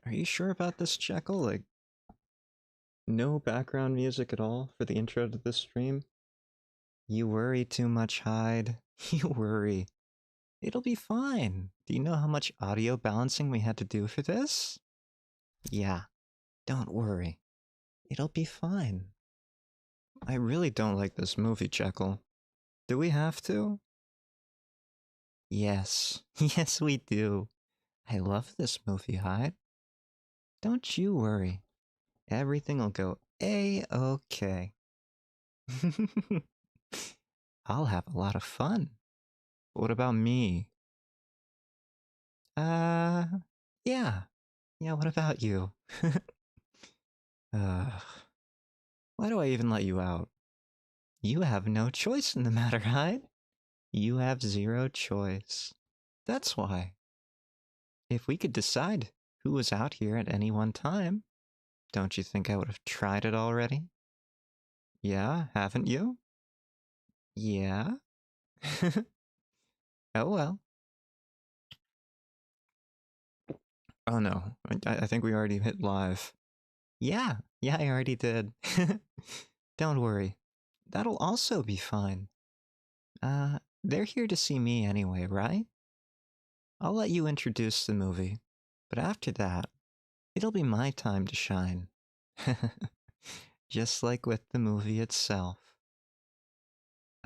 Are you sure about this, Jekyll? Like, no background music at all for the intro to this stream? You worry too much, Hyde. You worry. It'll be fine. Do you know how much audio balancing we had to do for this? Yeah, don't worry. It'll be fine. I really don't like this movie, Jekyll. Do we have to? Yes. Yes, we do. I love this movie, Hyde. Don't you worry. Everything'll go A-okay. I'll have a lot of fun. What about me? Uh, yeah. Yeah, what about you? Why do I even let you out? You have no choice in the matter, Hyde. You have zero choice. That's why. If we could decide who was out here at any one time, don't you think I would have tried it already? Yeah, haven't you? Yeah? Oh well. Oh no, I think we already hit live. Yeah, I already did. Don't worry. That'll also be fine. They're here to see me anyway, right? I'll let you introduce the movie, but after that, it'll be my time to shine. Just like with the movie itself.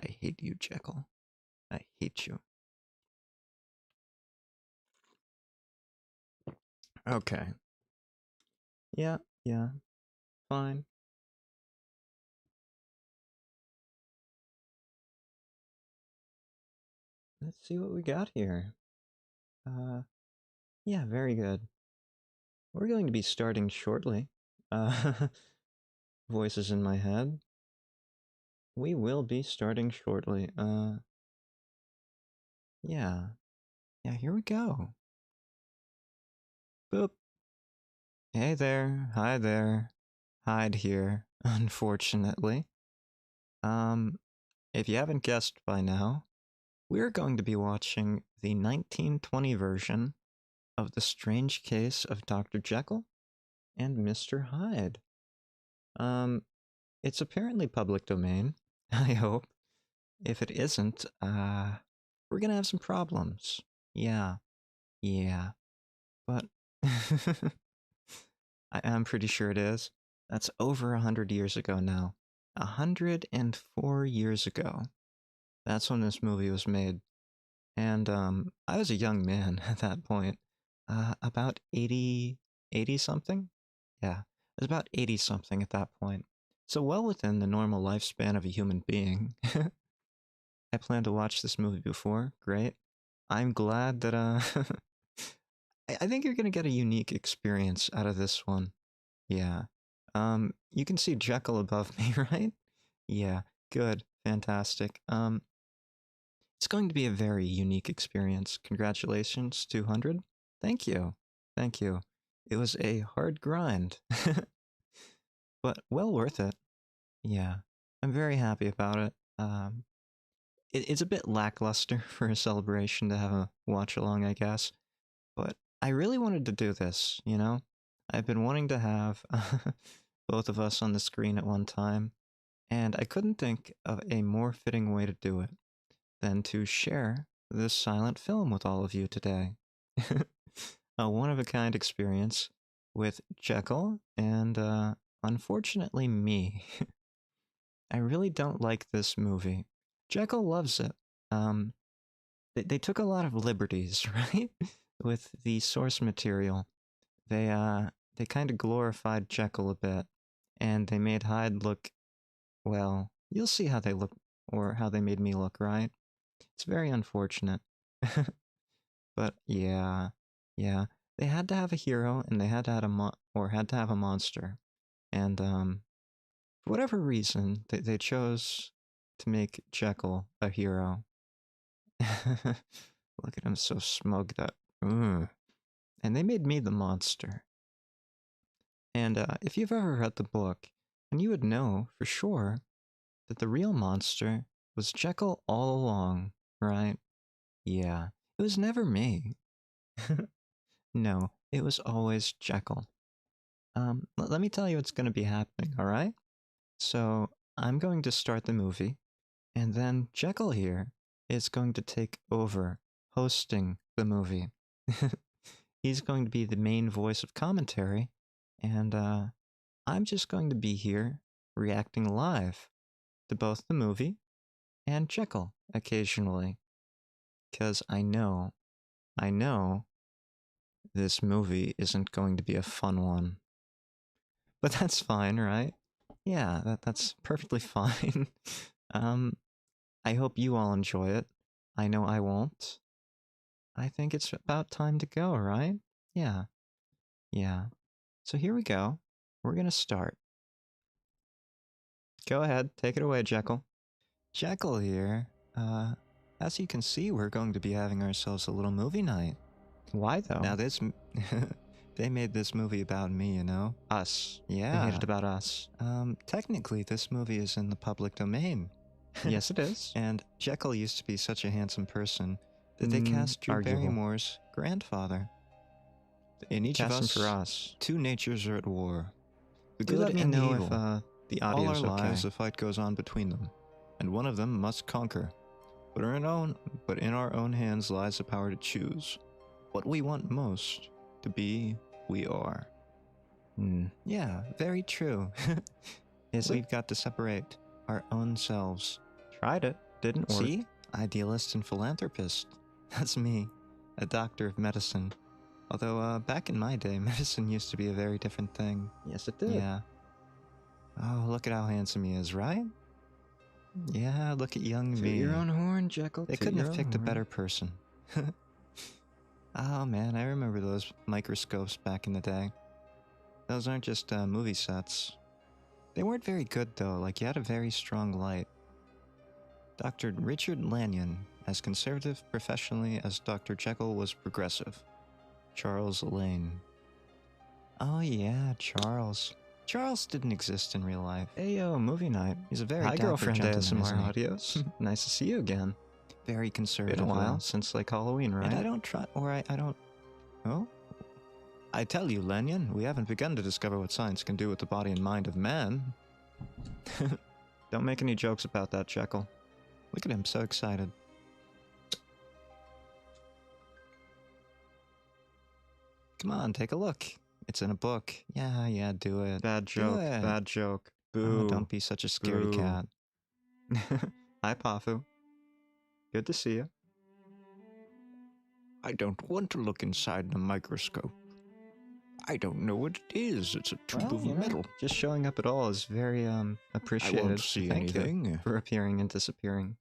I hate you, Jekyll. I hate you. Okay. Yeah, fine. Let's see what we got here. Yeah, very good. We're going to be starting shortly. Voices in my head. We will be starting shortly. Yeah. Yeah, here we go. Boop. Hey there. Hi there. Hyde here, unfortunately. If you haven't guessed by now, we're going to be watching the 1920 version of The Strange Case of Dr. Jekyll and Mr. Hyde. It's apparently public domain, I hope. If it isn't, we're gonna have some problems. Yeah. But I'm pretty sure it is. That's over 100 years ago now. 104 years ago. That's when this movie was made. And I was a young man at that point. About 80 something? Yeah, I was about 80 something at that point. So well within the normal lifespan of a human being. I planned to watch this movie before. Great. I'm glad that I think you're gonna get a unique experience out of this one. Yeah. You can see Jekyll above me, right? Yeah. Good. Fantastic. It's going to be a very unique experience. Congratulations, 200. Thank you. Thank you. It was a hard grind, but well worth it. Yeah. I'm very happy about it. It's a bit lackluster for a celebration to have a watch along, I guess. But I really wanted to do this, you know? I've been wanting to have both of us on the screen at one time, and I couldn't think of a more fitting way to do it than to share this silent film with all of you today. A one-of-a-kind experience with Jekyll and, unfortunately, me. I really don't like this movie. Jekyll loves it. Um, they took a lot of liberties, right? With the source material. They kind of glorified Jekyll a bit, and they made Hyde look, well, you'll see how they look, or how they made me look, right? It's very unfortunate. But yeah, they had to have a hero, and they had to have had to have a monster, and for whatever reason, they chose to make Jekyll a hero. Look at him so smugged up. And they made me the monster. And if you've ever read the book, then you would know for sure that the real monster was Jekyll all along, right? Yeah, it was never me. No, it was always Jekyll. Let me tell you what's going to be happening, all right? So I'm going to start the movie, and then Jekyll here is going to take over hosting the movie. He's going to be the main voice of commentary, and I'm just going to be here reacting live to both the movie and Jekyll occasionally. Because I know this movie isn't going to be a fun one. But that's fine, right? Yeah, that's perfectly fine. I hope you all enjoy it. I know I won't. I think it's about time to go, right? Yeah. Yeah. So here we go. We're gonna start. Go ahead, take it away, Jekyll. Jekyll here. As you can see, we're going to be having ourselves a little movie night. Why though? Now this... They made this movie about me, you know? Us. Yeah. They made it about us. Technically, this movie is in the public domain. Yes, it is. And Jekyll used to be such a handsome person that they cast Drew Barrymore's grandfather. In each of us, for us, two natures are at war. The good and the evil. If, the all our lives, a fight goes on between them, and one of them must conquer. But in our own hands lies the power to choose what we want most. To be, we are. Yeah, very true. We've got to separate our own selves. Tried it, didn't work. See? Idealist and philanthropist. That's me, a doctor of medicine. Although, back in my day, medicine used to be a very different thing. Yes, it did. Yeah. Oh, look at how handsome he is, right? Yeah, look at young me. Toot your own horn, Jekyll. They couldn't have picked a better person. Oh man, I remember those microscopes back in the day. Those aren't just movie sets. They weren't very good though, like you had a very strong light. Dr. Richard Lanyon, as conservative professionally as Dr. Jekyll was progressive. Charles Lane. Oh yeah, Charles. Charles didn't exist in real life. Hey yo, movie night. He's a very dapper girlfriend ASMR audios. Nice to see you again. Very conservative. Been a while since like Halloween, right? And I don't try, or I don't. Oh, I tell you, Lanyon, we haven't begun to discover what science can do with the body and mind of man. Don't make any jokes about that, Jekyll. Look at him, so excited. Come on, take a look. It's in a book. Yeah, do it. Bad joke. Bad joke. Boo. Oh, don't be such a scary cat. Hi, Pafu. Good to see you. I don't want to look inside the microscope. I don't know what it is. It's a tube of metal. Just showing up at all is very appreciated. I won't see anything. For appearing and disappearing.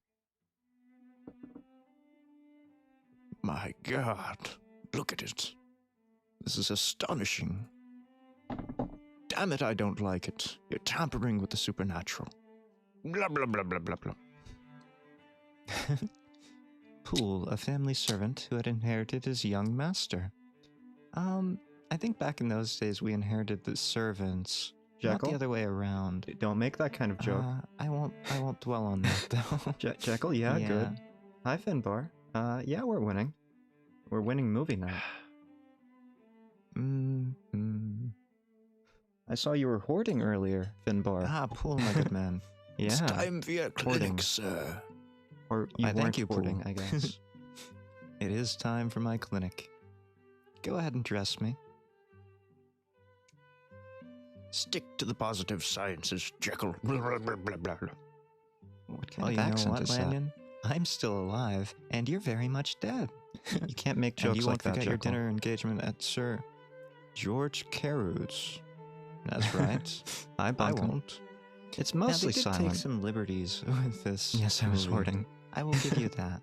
My God, look at it. This is astonishing. Damn it, I don't like it. You're tampering with the supernatural. Blah, blah, blah, blah, blah, blah. Poole, a family servant who had inherited his young master. I think back in those days we inherited the servants, Jekyll? Not the other way around. Don't make that kind of joke. I won't dwell on that though. Jekyll, yeah, good. Hi, Finbar. Yeah, we're winning. We're winning movie night. I saw you were hoarding earlier, Finbar. Ah, Poole, my good man. Yeah. It's time for your clinic, sir. Or you weren't hoarding, I guess. It is time for my clinic. Go ahead and dress me. Stick to the positive sciences, Jekyll. Blah, blah, blah, blah, blah. What kind of accent is Lanyon? I'm still alive, and you're very much dead. You can't make jokes you like that, Jekyll. You won't forget your dinner engagement at Sir George Carews. That's right. I won't. It's mostly silent. Take some liberties with this. Yes, I was hoarding. I will give you that.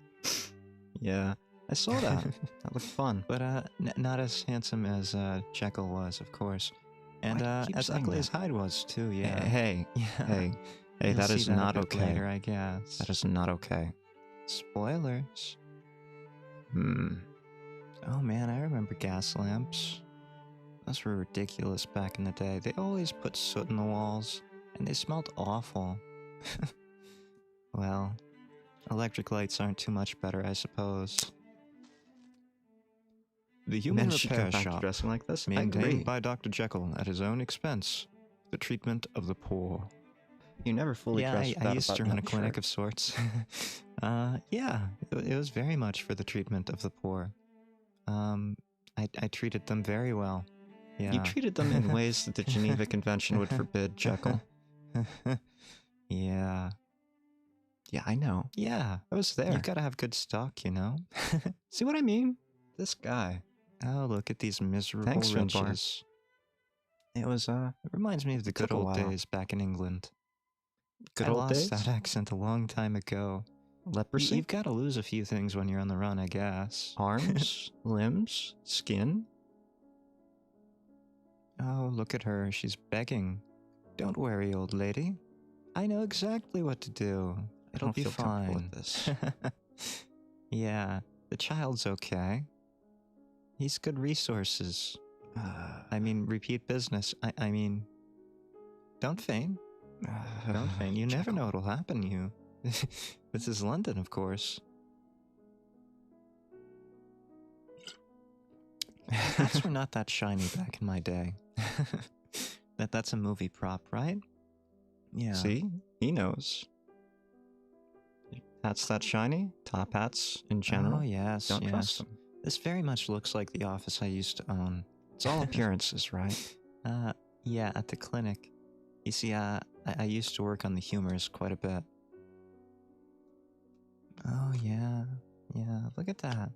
Yeah, I saw that. That looked fun. But not as handsome as Jekyll was, of course. And as ugly as Hyde was, too, yeah. Hey, that is not okay. Later, I guess. That is not okay. Spoilers. Oh man, I remember gas lamps. Those were ridiculous back in the day. They always put soot in the walls, and they smelled awful. Well, electric lights aren't too much better, I suppose. The human Men should go repair back to shop, dressing like this. I agree. maintained by Dr. Jekyll at his own expense. The treatment of the poor. You never fully dress I without used a to run a button-up clinic shirt. of sorts. Yeah, it was very much for the treatment of the poor. I treated them very well. Yeah. You treated them in ways that the Geneva Convention would forbid, Jekyll. Yeah. Yeah, I know. Yeah. I was there. You've got to have good stock, you know? See what I mean? This guy. Oh, look at these miserable Thanks, Finbar. riches. It was, It reminds me of the good took a old while. days back in England. Good I old lost days? that accent a long time ago. Leprosy? You've got to lose a few things when you're on the run, I guess. Arms, limbs, skin. Oh, look at her. She's begging. Don't worry, old lady. I know exactly what to do. It'll be feel comfortable fine. with this. Yeah, the child's okay. He's good resources. I mean, repeat business. I mean, don't faint. Don't faint. You never know what'll happen to you. This is London, of course. Hats were not that shiny back in my day. That's a movie prop, right? Yeah. See? He knows. Hats that shiny? Top hats in general? Oh, yes, Don't yes. trust them. This very much looks like the office I used to own. It's all appearances, right? Yeah, at the clinic. You see, I used to work on the humors quite a bit. Oh, yeah. Yeah, look at that.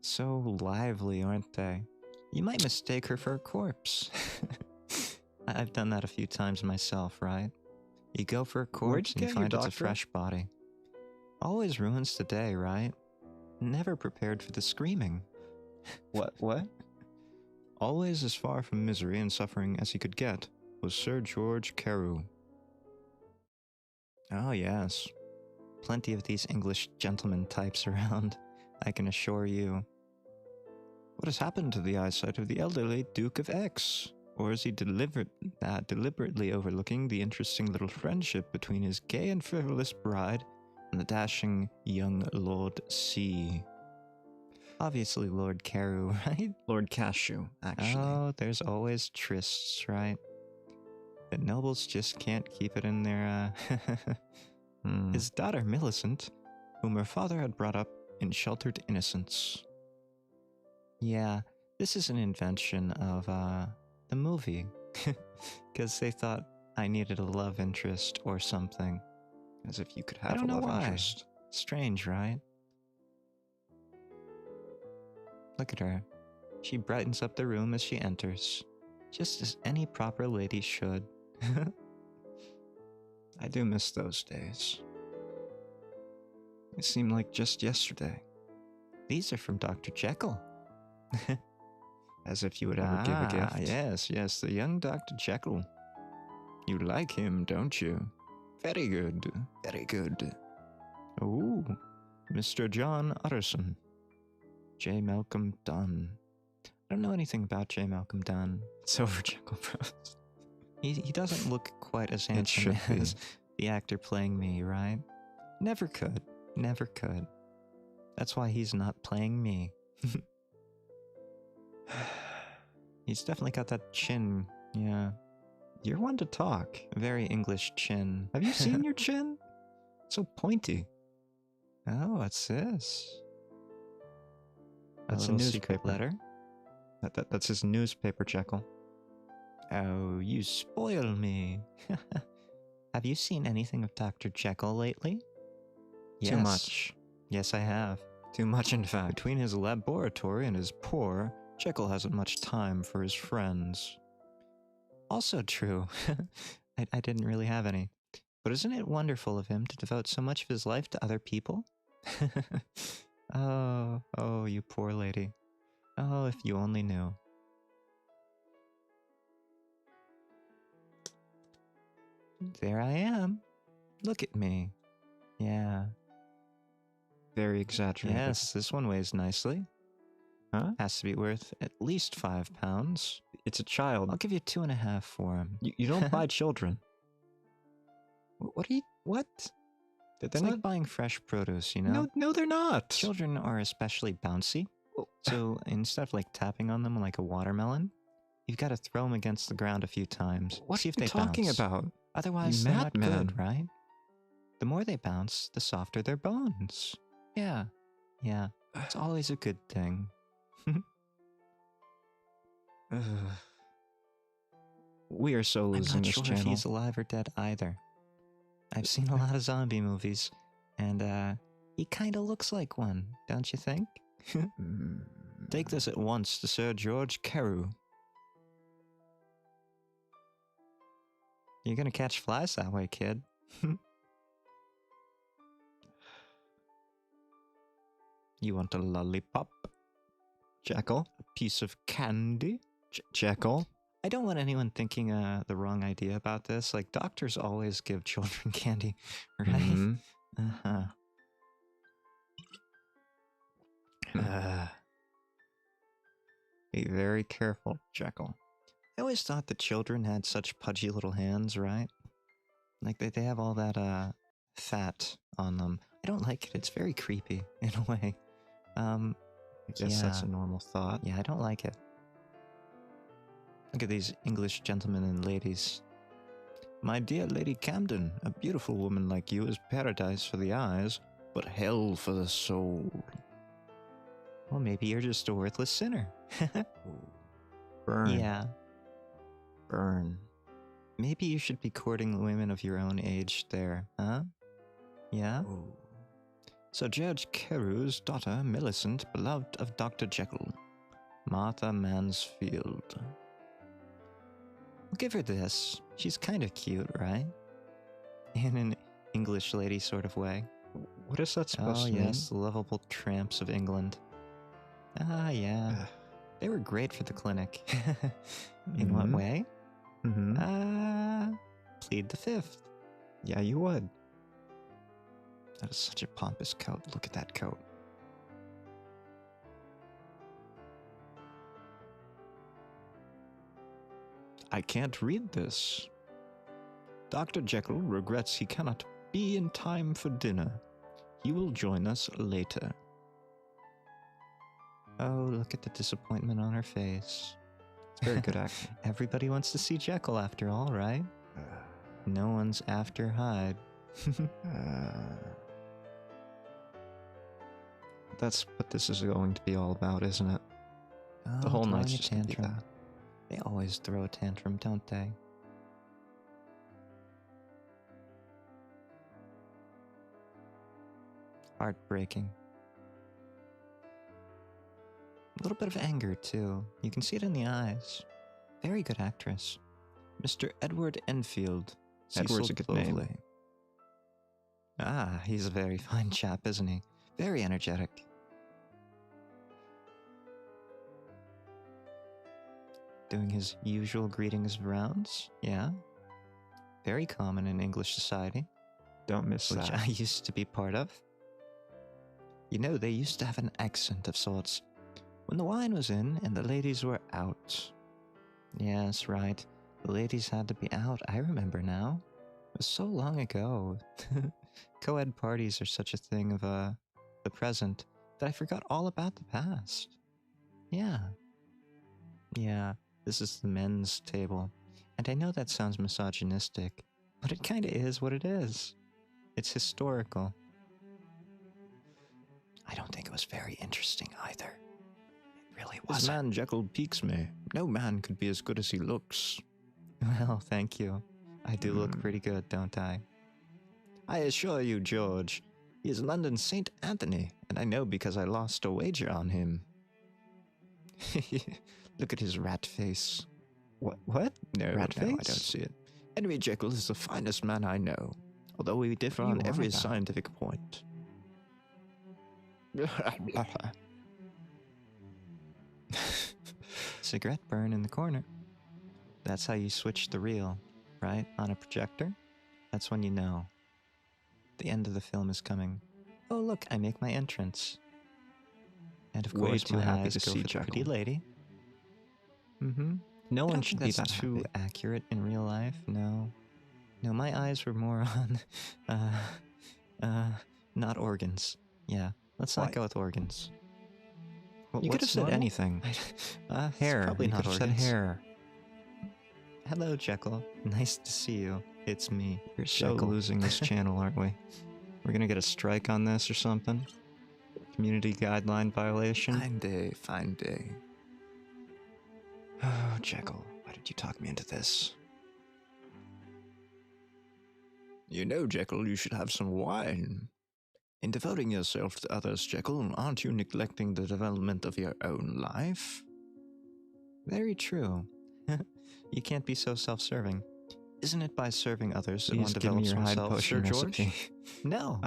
So lively, aren't they? You might mistake her for a corpse. I've done that a few times myself, right? You go for a corpse and you find it's a fresh body. Always ruins the day, right? Never prepared for the screaming. What? Always as far from misery and suffering as he could get was Sir George Carew. Oh, yes. Plenty of these English gentleman types around, I can assure you. What has happened to the eyesight of the elderly Duke of X? Or is he deliberately overlooking the interesting little friendship between his gay and frivolous bride and the dashing young Lord C? Obviously Lord Carew, right? Lord Cashew, actually. Oh, there's always trysts, right? The nobles just can't keep it in their, His daughter Millicent, whom her father had brought up in sheltered innocence. Yeah, this is an invention of, the movie. Because they thought I needed a love interest or something. As if you could have a love interest. Strange, right? Look at her. She brightens up the room as she enters, just as any proper lady should. I do miss those days. It seemed like just yesterday. These are from Dr. Jekyll. As if you would ever give a gift. Yes, the young Dr. Jekyll. You like him, don't you? Very good, very good. Oh, Mr. John Utterson. J. Malcolm Dunn. I don't know anything about J. Malcolm Dunn. It's over, Jekyll Bros. He doesn't look quite as handsome as the actor playing me, right? Never could. Never could. That's why he's not playing me. He's definitely got that chin, yeah. You're one to talk. Very English chin. Have you seen your chin? It's so pointy. Oh, what's this? That's a newspaper letter. That's his newspaper, Jekyll. Oh, you spoil me. Have you seen anything of Dr. Jekyll lately? Yes. Too much. Yes, I have. Too much, in fact. Between his laboratory and his poor, Jekyll hasn't much time for his friends. Also true. I didn't really have any. But isn't it wonderful of him to devote so much of his life to other people? Oh, you poor lady. Oh, if you only knew. There I am. Look at me. Yeah. Very exaggerated. Yes, this one weighs nicely. Huh? Has to be worth at least 5 pounds. It's a child. I'll give you 2.5 for him. You don't buy children. What? It's like buying fresh produce, you know? No, they're not. Children are especially bouncy. So instead of like tapping on them like a watermelon, you've got to throw them against the ground a few times. What See if are you they talking bounce. about? Otherwise, You they're not madman. good, right? The more they bounce, the softer their bones. Yeah. It's always a good thing. We are so losing this channel. I'm not sure if he's alive or dead either. I've seen a lot of zombie movies, and he kind of looks like one, don't you think? Take this at once to Sir George Carew. You're gonna catch flies that way, kid. You want a lollipop? Jekyll? A piece of candy? Jekyll? I don't want anyone thinking the wrong idea about this. Like, doctors always give children candy, right? Mm-hmm. Be very careful, Jekyll. I always thought that children had such pudgy little hands, right? Like, they have all that fat on them. I don't like it. It's very creepy, in a way. I guess that's a normal thought. Yeah, I don't like it. Look at these English gentlemen and ladies. My dear Lady Camden, a beautiful woman like you is paradise for the eyes, but hell for the soul. Well, maybe you're just a worthless sinner. Burn. Yeah. Burn. Maybe you should be courting women of your own age there, huh? Yeah? Ooh. So George Carew's daughter, Millicent, beloved of Dr. Jekyll, Martha Mansfield. We'll give her this. She's kind of cute, right? In an English lady sort of way. What is that supposed to mean? Oh yes, the lovable tramps of England. Ah, yeah. They were great for the clinic. In what way? Plead the fifth. Yeah, you would. That is such a pompous coat. Look at that coat. I can't read this. Dr. Jekyll regrets he cannot be in time for dinner. He will join us later. Oh, look at the disappointment on her face. It's very good acting. Everybody wants to see Jekyll after all, right? No one's after Hyde. That's what this is going to be all about, isn't it? Oh, The whole throwing night's a just gonna be tantrum. that. They always throw a tantrum, don't they? Heartbreaking. A little bit of anger, too. You can see it in the eyes. Very good actress. Mr. Edward Enfield. Edward's Cecil a good Bovely. name. Ah, he's a very fine chap, isn't he? Very energetic. Doing his usual greetings rounds, yeah. Very common in English society. Don't miss Which that. I used to be part of. You know, they used to have an accent of sorts. When the wine was in and the ladies were out. Yes, right. The ladies had to be out. I remember now. It was so long ago. Co-ed parties are such a thing of the present that I forgot all about the past. Yeah. Yeah, this is the men's table. And I know that sounds misogynistic, but it kinda is what it is. It's historical. I don't think it was very interesting either. It really wasn't. This man Jekyll piques me. No man could be as good as he looks. Well, thank you. I do look pretty good, don't I? I assure you, George, he is London's St. Anthony, and I know because I lost a wager on him. Look at his rat face. What? No, Rat no, I face? don't see it. Henry Jekyll is the finest man I know, although we differ What are on you every on about? scientific point. Cigarette burn in the corner. That's how you switch the reel, right? On a projector? That's when you know. The end of the film is coming. Oh, look, I make my entrance. And of Way course, too my happy eyes to go see for the pretty Jekyll. lady. No I one don't should think be that's that too happy. accurate in real life, no. No, my eyes were more on, not organs. Yeah, let's not Why? go with organs. You could have said anything. Hair. Probably You not could have said organs. hair. Hello, Jekyll. Nice to see you. It's me. We're so Jekyll. losing this channel, aren't we? We're gonna get a strike on this or something? Community guideline violation? Fine day. Oh, Jekyll, why did you talk me into this? You know, Jekyll, you should have some wine. In devoting yourself to others, Jekyll, aren't you neglecting the development of your own life? Very true. You can't be so self-serving. Isn't it by serving others that one Please give me develops your Hyde oneself, potion Sir George? recipe. No.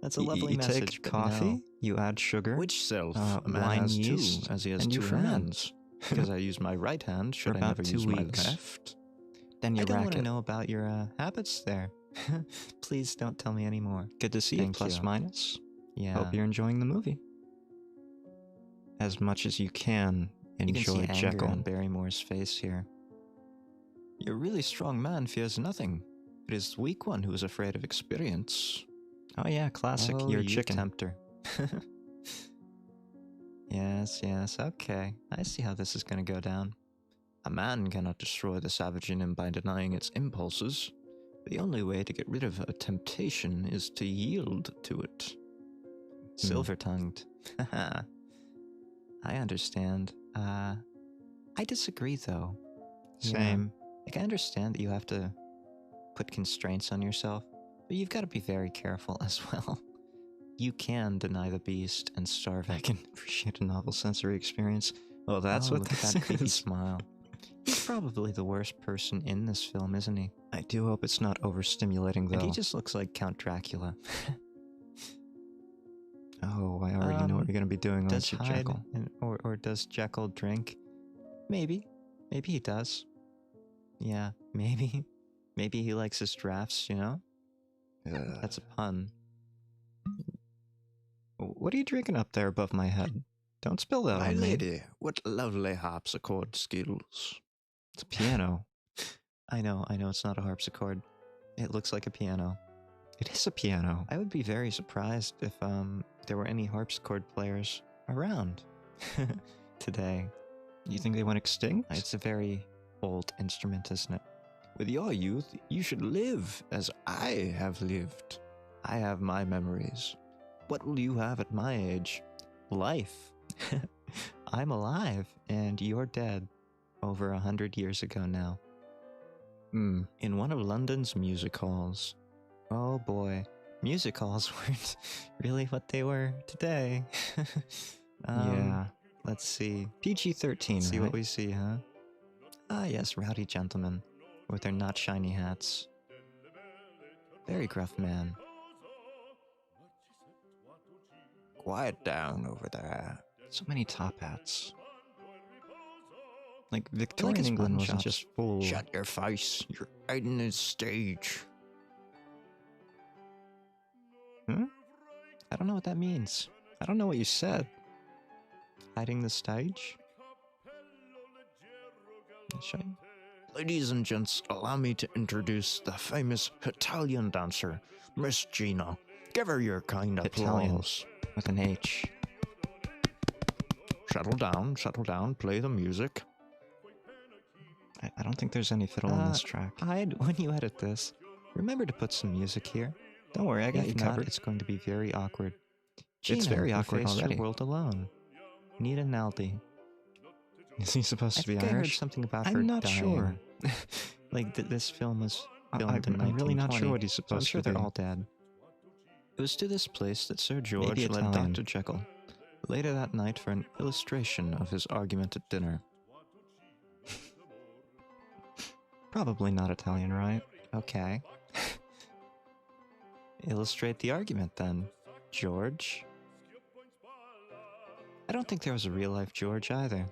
That's a You lovely message. take but coffee, no. You add sugar. Which self? A man wine has yeast, two, as he has and you two ferment. hands. Because I use my right hand, should I about never 2 use weeks. my left? Then you I don't rack want to it. know about your habits there. Please don't tell me anymore. Good to see you, Thank plus you. minus. Yeah. Hope you're enjoying the movie. As much as you can You can see enjoy anger Jekyll. on Barrymore's face here. Your really strong man fears nothing. It is the weak one who is afraid of experience. Oh yeah, classic. Oh, You're a you chicken. tempter. Yes, okay. I see how this is going to go down. A man cannot destroy the savage in him by denying its impulses. The only way to get rid of a temptation is to yield to it. Silver-tongued. I understand. I disagree, though. Same. Like, I understand that you have to put constraints on yourself, but you've got to be very careful as well. You can deny the beast and starve it. I can appreciate a novel sensory experience. Oh, that's what look at this that creepy is. smile. He's probably the worst person in this film, isn't he? I do hope it's not overstimulating, though. And he just looks like Count Dracula. Oh, I already know what you're going to be doing, Does aren't you, Hyde Jekyll? or does Jekyll drink? Maybe. Maybe he does. Yeah, maybe. Maybe he likes his drafts, you know? That's a pun. What are you drinking up there above my head? Don't spill that My on me. lady, what lovely harpsichord skills. It's a piano. I know, it's not a harpsichord. It looks like a piano. It is a piano. I would be very surprised if there were any harpsichord players around today. You think they went extinct? It's a very old instrument, isn't it? With your youth, you should live as I have lived. I have my memories. What will you have at my age? Life. I'm alive, and you're dead. Over 100 years ago now. In one of London's music halls. Oh boy, music halls weren't really what they were today. Yeah. Let's see. PG-13, See right? what we see, huh? Ah, yes, rowdy gentlemen with their not shiny hats. Very gruff man. Quiet down over there. So many top hats. Like, I Victorian his England mutton wasn't chops. just full. Shut your face. You're hiding the stage. I don't know what that means. I don't know what you said. Hiding the stage? Should I? Ladies and gents, allow me to introduce the famous Italian dancer, Miss Gina. Give her your kind Italian. applause. With an H. Settle down, play the music. I don't think there's any fiddle on this track. Hyde, when you edit this, remember to put some music here. Don't worry, I got you If not, covered. it's going to be very awkward. It's very you awkward faced already. Your world alone. Nita Naldi. Is he supposed I to be think I heard Irish? something about her I'm not dying. sure. Like this film was filmed in I'm really not 1920, sure what he's so I'm supposed sure to they're be. all dead. It was to this place that Sir George Maybe led Italian. Dr. Jekyll later that night for an illustration of his argument at dinner. Probably not Italian, right? Okay. Illustrate the argument then, George. I don't think there was a real-life George either.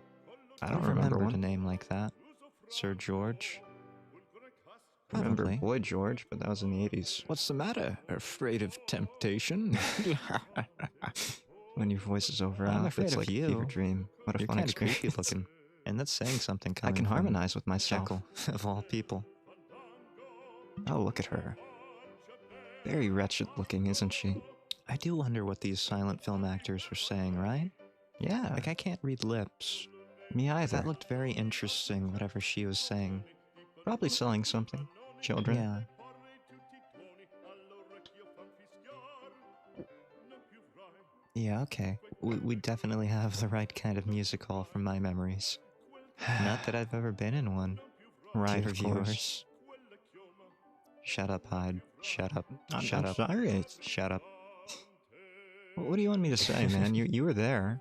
I don't remember a one. name like that. Sir George. I remember Probably. Boy George, but that was in the 80s. What's the matter? Afraid of temptation? When your voice is over, I'm afraid it's of like you. a fever dream. What a You're fun kind of experience. creepy looking. And that's saying something I coming can from harmonize with myself. Jekyll, of all people. Oh, look at her. Very wretched looking, isn't she? I do wonder what these silent film actors were saying, right? Yeah, Like, I can't read lips. me either. That looked very interesting, whatever she was saying. Probably selling something. Children. Yeah. Yeah, okay. We definitely have the right kind of music hall from my memories. Not that I've ever been in one. Right, Dear of course. viewers. Shut up, Hyde. Shut up. Shut I'm up. sorry. Shut up. What do you want me to say, man? You were there.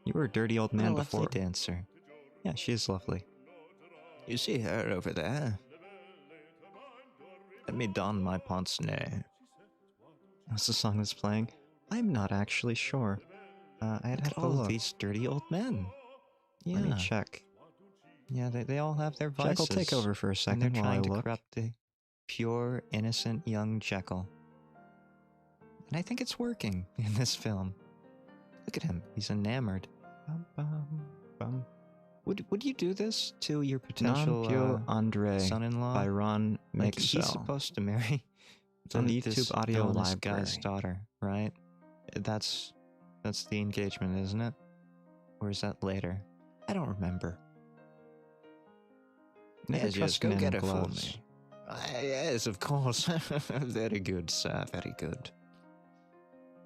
You were a dirty old What a man lovely before. dancer. Yeah, she is lovely. You see her over there? Let me don my pince nez. What's the song that's playing? I'm not actually sure. I'd Look have at to all look. of these dirty old men. Yeah. Let me check. Yeah, they all have their vices. Jekyll, take over for a And second they're while I trying to look. corrupt the pure, innocent young Jekyll. And I think it's working in this film. Look at him. He's enamored. Bum, bum, bum. Would you do this to your potential Non più Andre son-in-law? by Ron Like, he's Mixel. supposed to marry It's on the YouTube this audio villainous library. guy's daughter, right? That's the engagement, isn't it? Or is that later? I don't remember. Never Yes, trust go men get in her for gloves. me. Yes, of course. Very good, sir. Very good.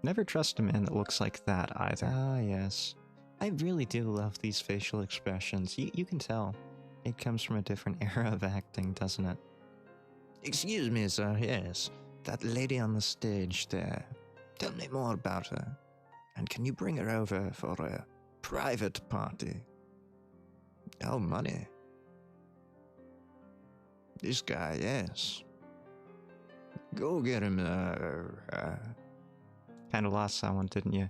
Never trust a man that looks like that either. Ah, yes. I really do love these facial expressions. You can tell. It comes from a different era of acting, doesn't it? Excuse me, sir. Yes. That lady on the stage there. Tell me more about her. And can you bring her over for a private party? Oh, money. This guy, yes. Go get him, Kind of lost that one, didn't you?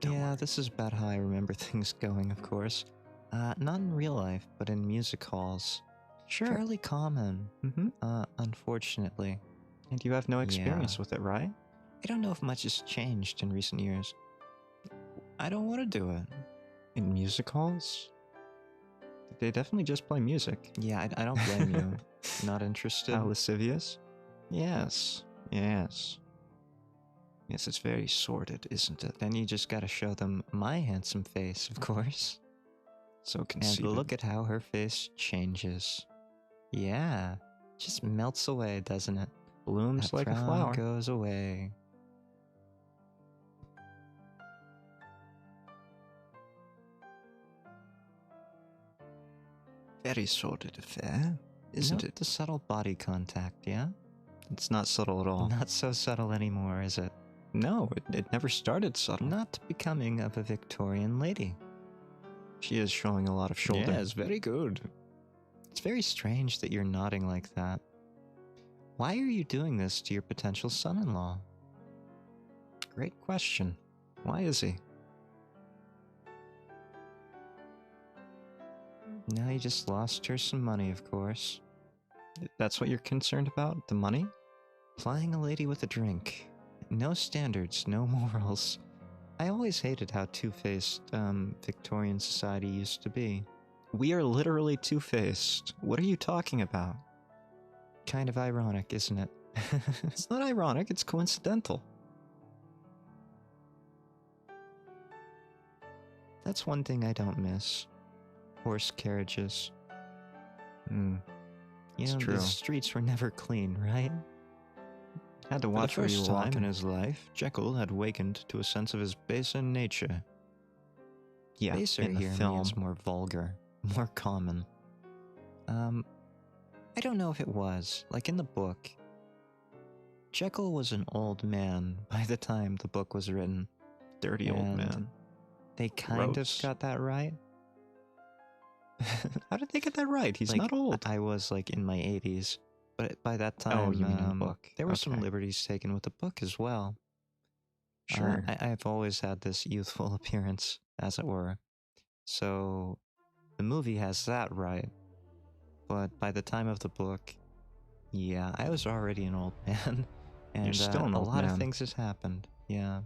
Yeah, this is about how I remember things going, of course. Not in real life, but in music halls. Sure. Fairly common, Mm-hmm. unfortunately. And you have no experience Yeah. with it, right? I don't know if much has changed in recent years. I don't want to do it. In music halls? They definitely just play music. Yeah, I don't blame you. Not interested. How lascivious? Yes. Yes. Yes, it's very sordid, isn't it? Then you just gotta show them my handsome face, of course. So And conceited. look at how her face changes. Yeah, just melts away, doesn't it? Blooms That like a frown flower. goes away. Very sordid affair, isn't Note it? the subtle body contact, yeah? It's not subtle at all. Not so subtle anymore, is it? No, it never started subtle. Not becoming of a Victorian lady. She is showing a lot of shoulder. Yes, very good. It's very strange that you're nodding like that. Why are you doing this to your potential son-in-law? Great question. Why is he? Now you just lost her some money, of course. That's what you're concerned about? The money? Plying a lady with a drink. No standards, no morals. I always hated how two-faced Victorian society used to be. We are literally two-faced. What are you talking about? Kind of ironic, isn't it? It's not ironic, it's coincidental. That's one thing I don't miss. Horse carriages. Hmm. You It's know, true. the streets were never clean, right? Had to For watch the where you first were time in walking. his life, Jekyll had wakened to a sense of his baser nature. Yeah, Baser in the here film. means more vulgar, more common. I don't know if it was. Like in the book, Jekyll was an old man by the time the book was written. Dirty old And man. They kind Gross. of got that right. How did they get that right? He's Like, not old. I was like in my 80s, but by that time, Oh, you mean in the book. there were some Okay. liberties taken with the book as well. Sure. I've always had this youthful appearance, as it were. So the movie has that right. But by the time of the book, yeah, I was already an old man. And You're still an a old lot of man. things has happened. Yeah.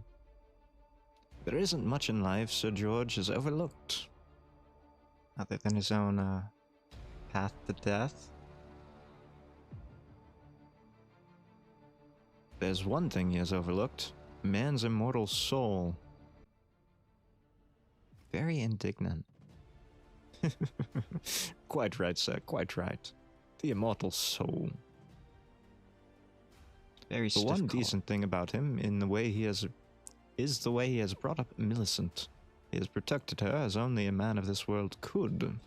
There isn't much in life Sir George has overlooked. Other than his own path to death. There's one thing he has overlooked. Man's immortal soul. Very indignant. Quite right, sir, quite right. The immortal soul. Very The stiff one call. decent thing about him is the way he has brought up Millicent. He has protected her as only a man of this world could.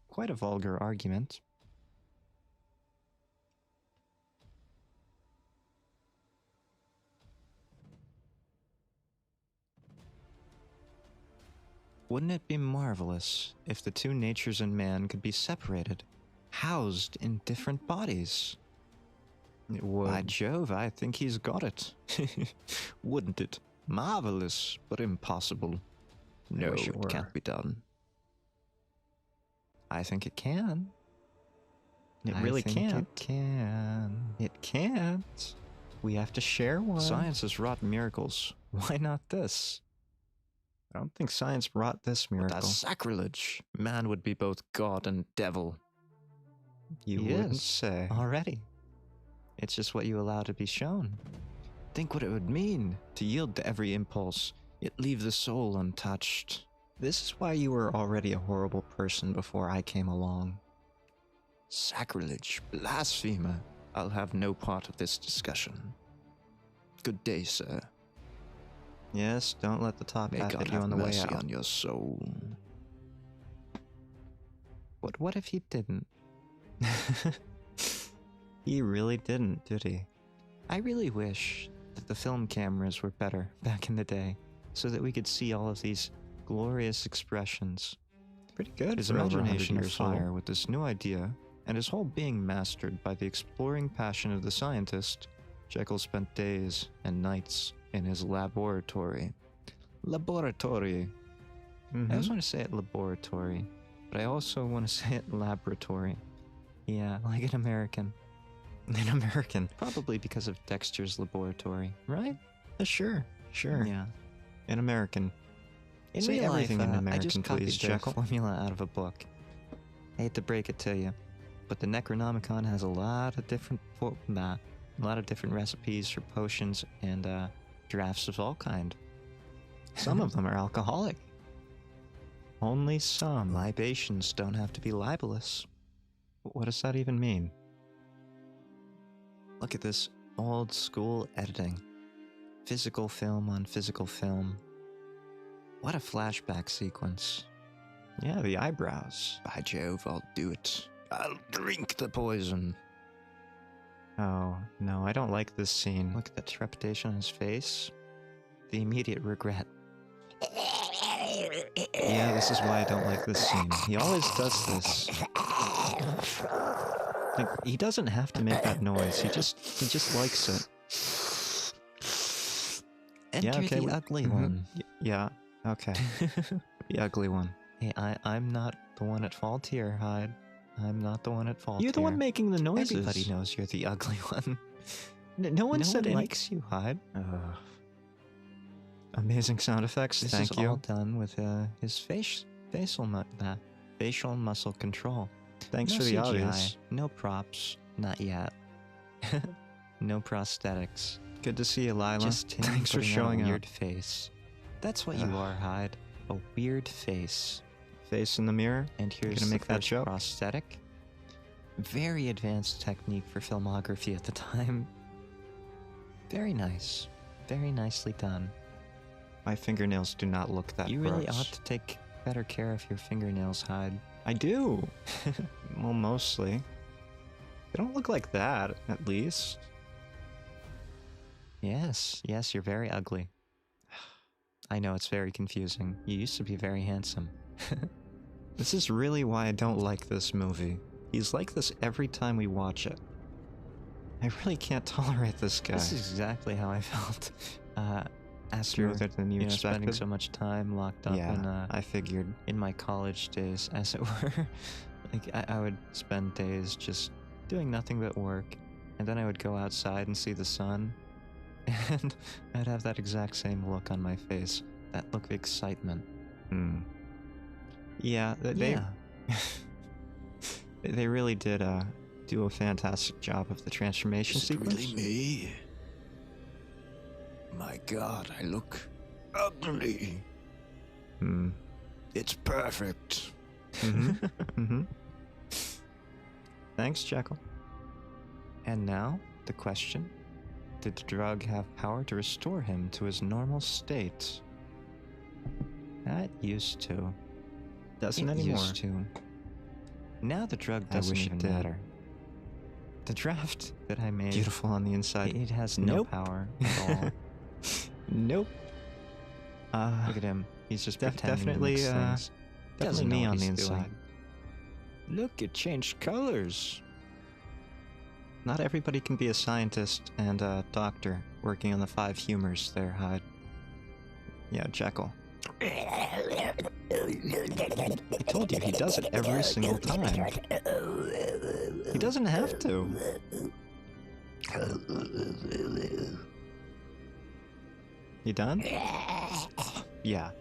Quite a vulgar argument. Wouldn't it be marvelous if the two natures in man could be separated, housed in different bodies? It would. By Jove, I think he's got it. Wouldn't it? Marvelous, but impossible. No, wish it were. it can't be done. I think it can. It I really think can't. It can. It can't. We have to share one. Science has wrought miracles. Why not this? I don't think science wrought this But miracle. that's sacrilege. Man would be both God and devil. You He wouldn't is. say. Already. It's just what you allow to be shown. Think what it would mean to yield to every impulse, yet leave the soul untouched. This is why you were already a horrible person before I came along. Sacrilege, blasphemer. I'll have no part of this discussion. Good day, sir. Yes, don't let the top May hat God hit you have on the way mercy out. on your soul. But what if he didn't? He really didn't, did he? I really wish that the film cameras were better back in the day, so that we could see all of these glorious expressions. Pretty good. His for over 100 imagination years afire old. with this new idea, and his whole being mastered by the exploring passion of the scientist, Jekyll spent days and nights in his laboratory. Laboratory. I always want to say it laboratory, but I also want to say it laboratory. Yeah, like an American. An American. Probably because of Dexter's Laboratory, right? Sure. Yeah. An American. In Say real everything life, in I American, just please, copied the Jekyll. formula out of a book. I hate to break it to you, but the Necronomicon has a lot of different recipes for potions and drafts of all kind. Some of them are alcoholic. Only some. Libations don't have to be libelous. What does that even mean? Look at this old school editing. Physical film on physical film. What a flashback sequence. Yeah, the eyebrows. By Jove, I'll do it. I'll drink the poison. Oh, no, I don't like this scene. Look at the trepidation on his face. The immediate regret. Yeah, this is why I don't like this scene. He always does this. Like, he doesn't have to make that noise. He just likes it. Enter okay, the ugly mhm. one. Yeah, okay. The ugly one. Hey, I'm not the one at fault here, Hyde. I'm not the one at fault You're the one here. making the noises. Everybody knows you're the ugly one. No one no said one any... likes you, Hyde. Amazing sound effects. This Thank is you. all done with his facial muscle control. Thanks No for the CGI, obvious. no props, not yet. No prosthetics. Good to see you, Lila. Just him Thanks for putting on showing a up. weird face. That's what you Ugh. are, Hyde. A weird face. Face in the mirror. And here's gonna the make that first joke? prosthetic. Very advanced technique for filmography at the time. Very nice. Very nicely done. My fingernails do not look that You really gross. ought to take better care of your fingernails, Hyde. I do. Well, mostly. They don't look like that, at least. Yes, you're very ugly. I know it's very confusing. You used to be very handsome. This is really why I don't like this movie. He's like this every time we watch it. I really can't tolerate this guy. This is exactly how I felt. After Smoother than you spending expected. so much time locked up Yeah, I figured. in my college days, as it were. Like I would spend days just doing nothing but work, and then I would go outside and see the sun, and I'd have that exact same look on my face, that look of excitement. Yeah, they Yeah. they really did do a fantastic job of the transformation Is it sequence. really me? My God, I look ugly. Hmm. It's perfect. Mm-hmm. Mm-hmm. Thanks, Jekyll. And now, the question. Did the drug have power to restore him to his normal state? That used to. Doesn't It anymore. used to. Now the drug I doesn't wish it even did. matter. The draft that I made, Beautiful on the inside. it has no Nope. power at all. Nope. Look at him. He's just pretending definitely, to mix things. definitely Doesn't know me what on the he's inside. doing. Look, it changed colors. Not everybody can be a scientist and a doctor working on the 5 humors there, Hyde. Yeah, Jekyll. I told you, he does it every single time. He doesn't have to. You done? Yeah.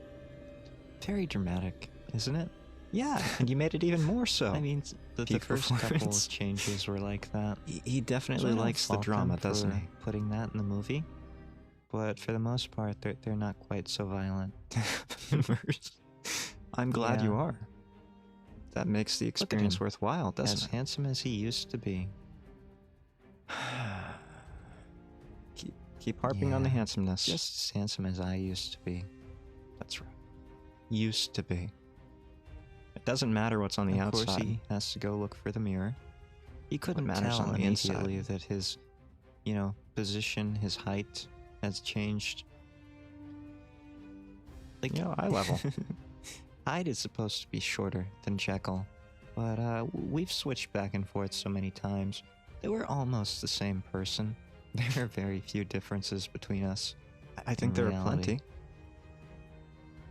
Very dramatic, isn't it? Yeah, and you made it even more so. I mean, the Peak first couple performance. of changes were like that. He definitely So I don't likes the fault drama, them doesn't for he? putting that in the movie, but for the most part, they're not quite so violent. I'm glad you Yeah. are. That makes the experience him. worthwhile, As doesn't handsome as he used to be. it? Keep harping on the Yeah, handsomeness. Just as handsome as I used to be. That's right. Used to be. It doesn't matter what's on the Of outside. course, he has to go look for the mirror. He couldn't matters tell on the inside. immediately that his, position, his height has changed. Like, eye level. Hyde is supposed to be shorter than Jekyll, but we've switched back and forth so many times that we're almost the same person. There are very few differences between us. I think there are reality. plenty.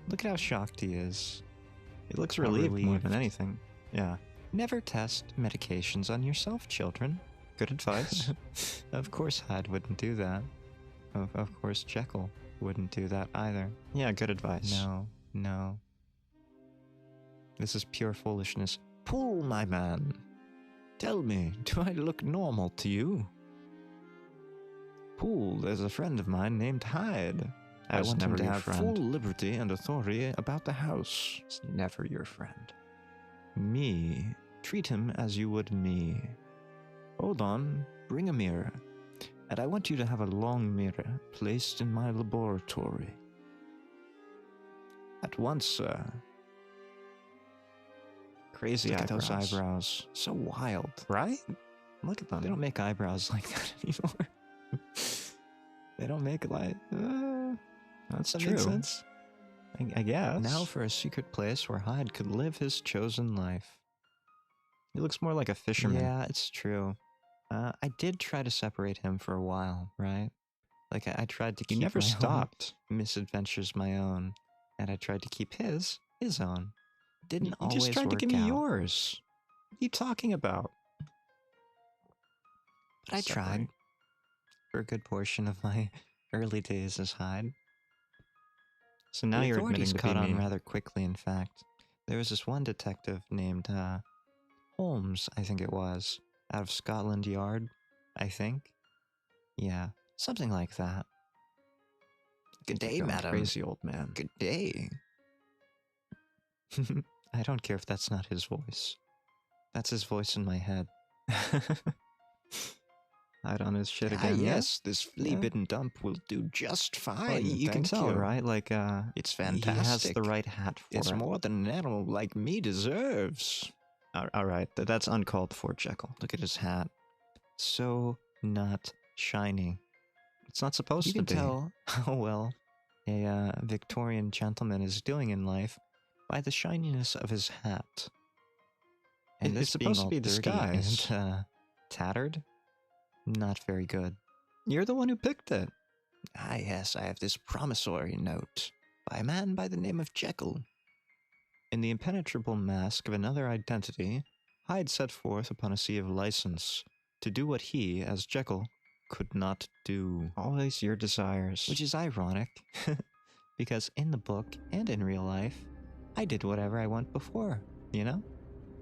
Look at how shocked he is. He looks How relieved more relieved. than anything. Yeah. Never test medications on yourself, children. Good advice. Of course Hyde wouldn't do that. Of course Jekyll wouldn't do that either. Yeah, good advice. No. This is pure foolishness. Poole, my man. Tell me, do I look normal to you? Poole, there's a friend of mine named Hyde. I was want him never to your have friend. full liberty and authority about the house. He's never your friend. Me. Treat him as you would me. Hold on, bring a mirror. And I want you to have a long mirror placed in my laboratory. At once, sir. Crazy Look at eyebrows. those eyebrows. So wild. Right? Look at them. They don't make eyebrows like that anymore. They don't make like... That's that true. makes sense? I guess. Now for a secret place where Hyde could live his chosen life. He looks more like a fisherman. Yeah, it's true. I did try to separate him for a while, right? Like, I tried to You keep never my stopped. own misadventures my own, and I tried to keep his own. Didn't You always just tried to work give me out, yours. What are you talking about? but I tried Separate. for a good portion of my early days as Hyde. So now The you're authorities admitting to caught be on me. rather quickly, in fact. There was this one detective named Holmes, I think it was, out of Scotland Yard, I think. Yeah, something like that. Good day, You're going madam. Crazy old man. Good day. I don't care if that's not his voice. That's his voice in my head. Hide on his shit Ah, again. yeah? yes, this flea-bitten dump will do just fine. Well, you can thank tell, you. right? Like, It's he has fantastic. the right hat for It's it. more than an animal like me deserves. All right, that's uncalled for, Jekyll. Look at his hat. So not shiny. It's not supposed You to can be. tell how well a Victorian gentleman is doing in life by the shininess of his hat. And It's this supposed to being be all dirty disguised. and tattered, not very good. You're the one who picked it. Ah, yes, I have this promissory note by a man by the name of Jekyll. In the impenetrable mask of another identity, Hyde set forth upon a sea of license to do what he, as Jekyll, could not do. Always your desires. Which is ironic, because in the book and in real life, I did whatever I want before, you know?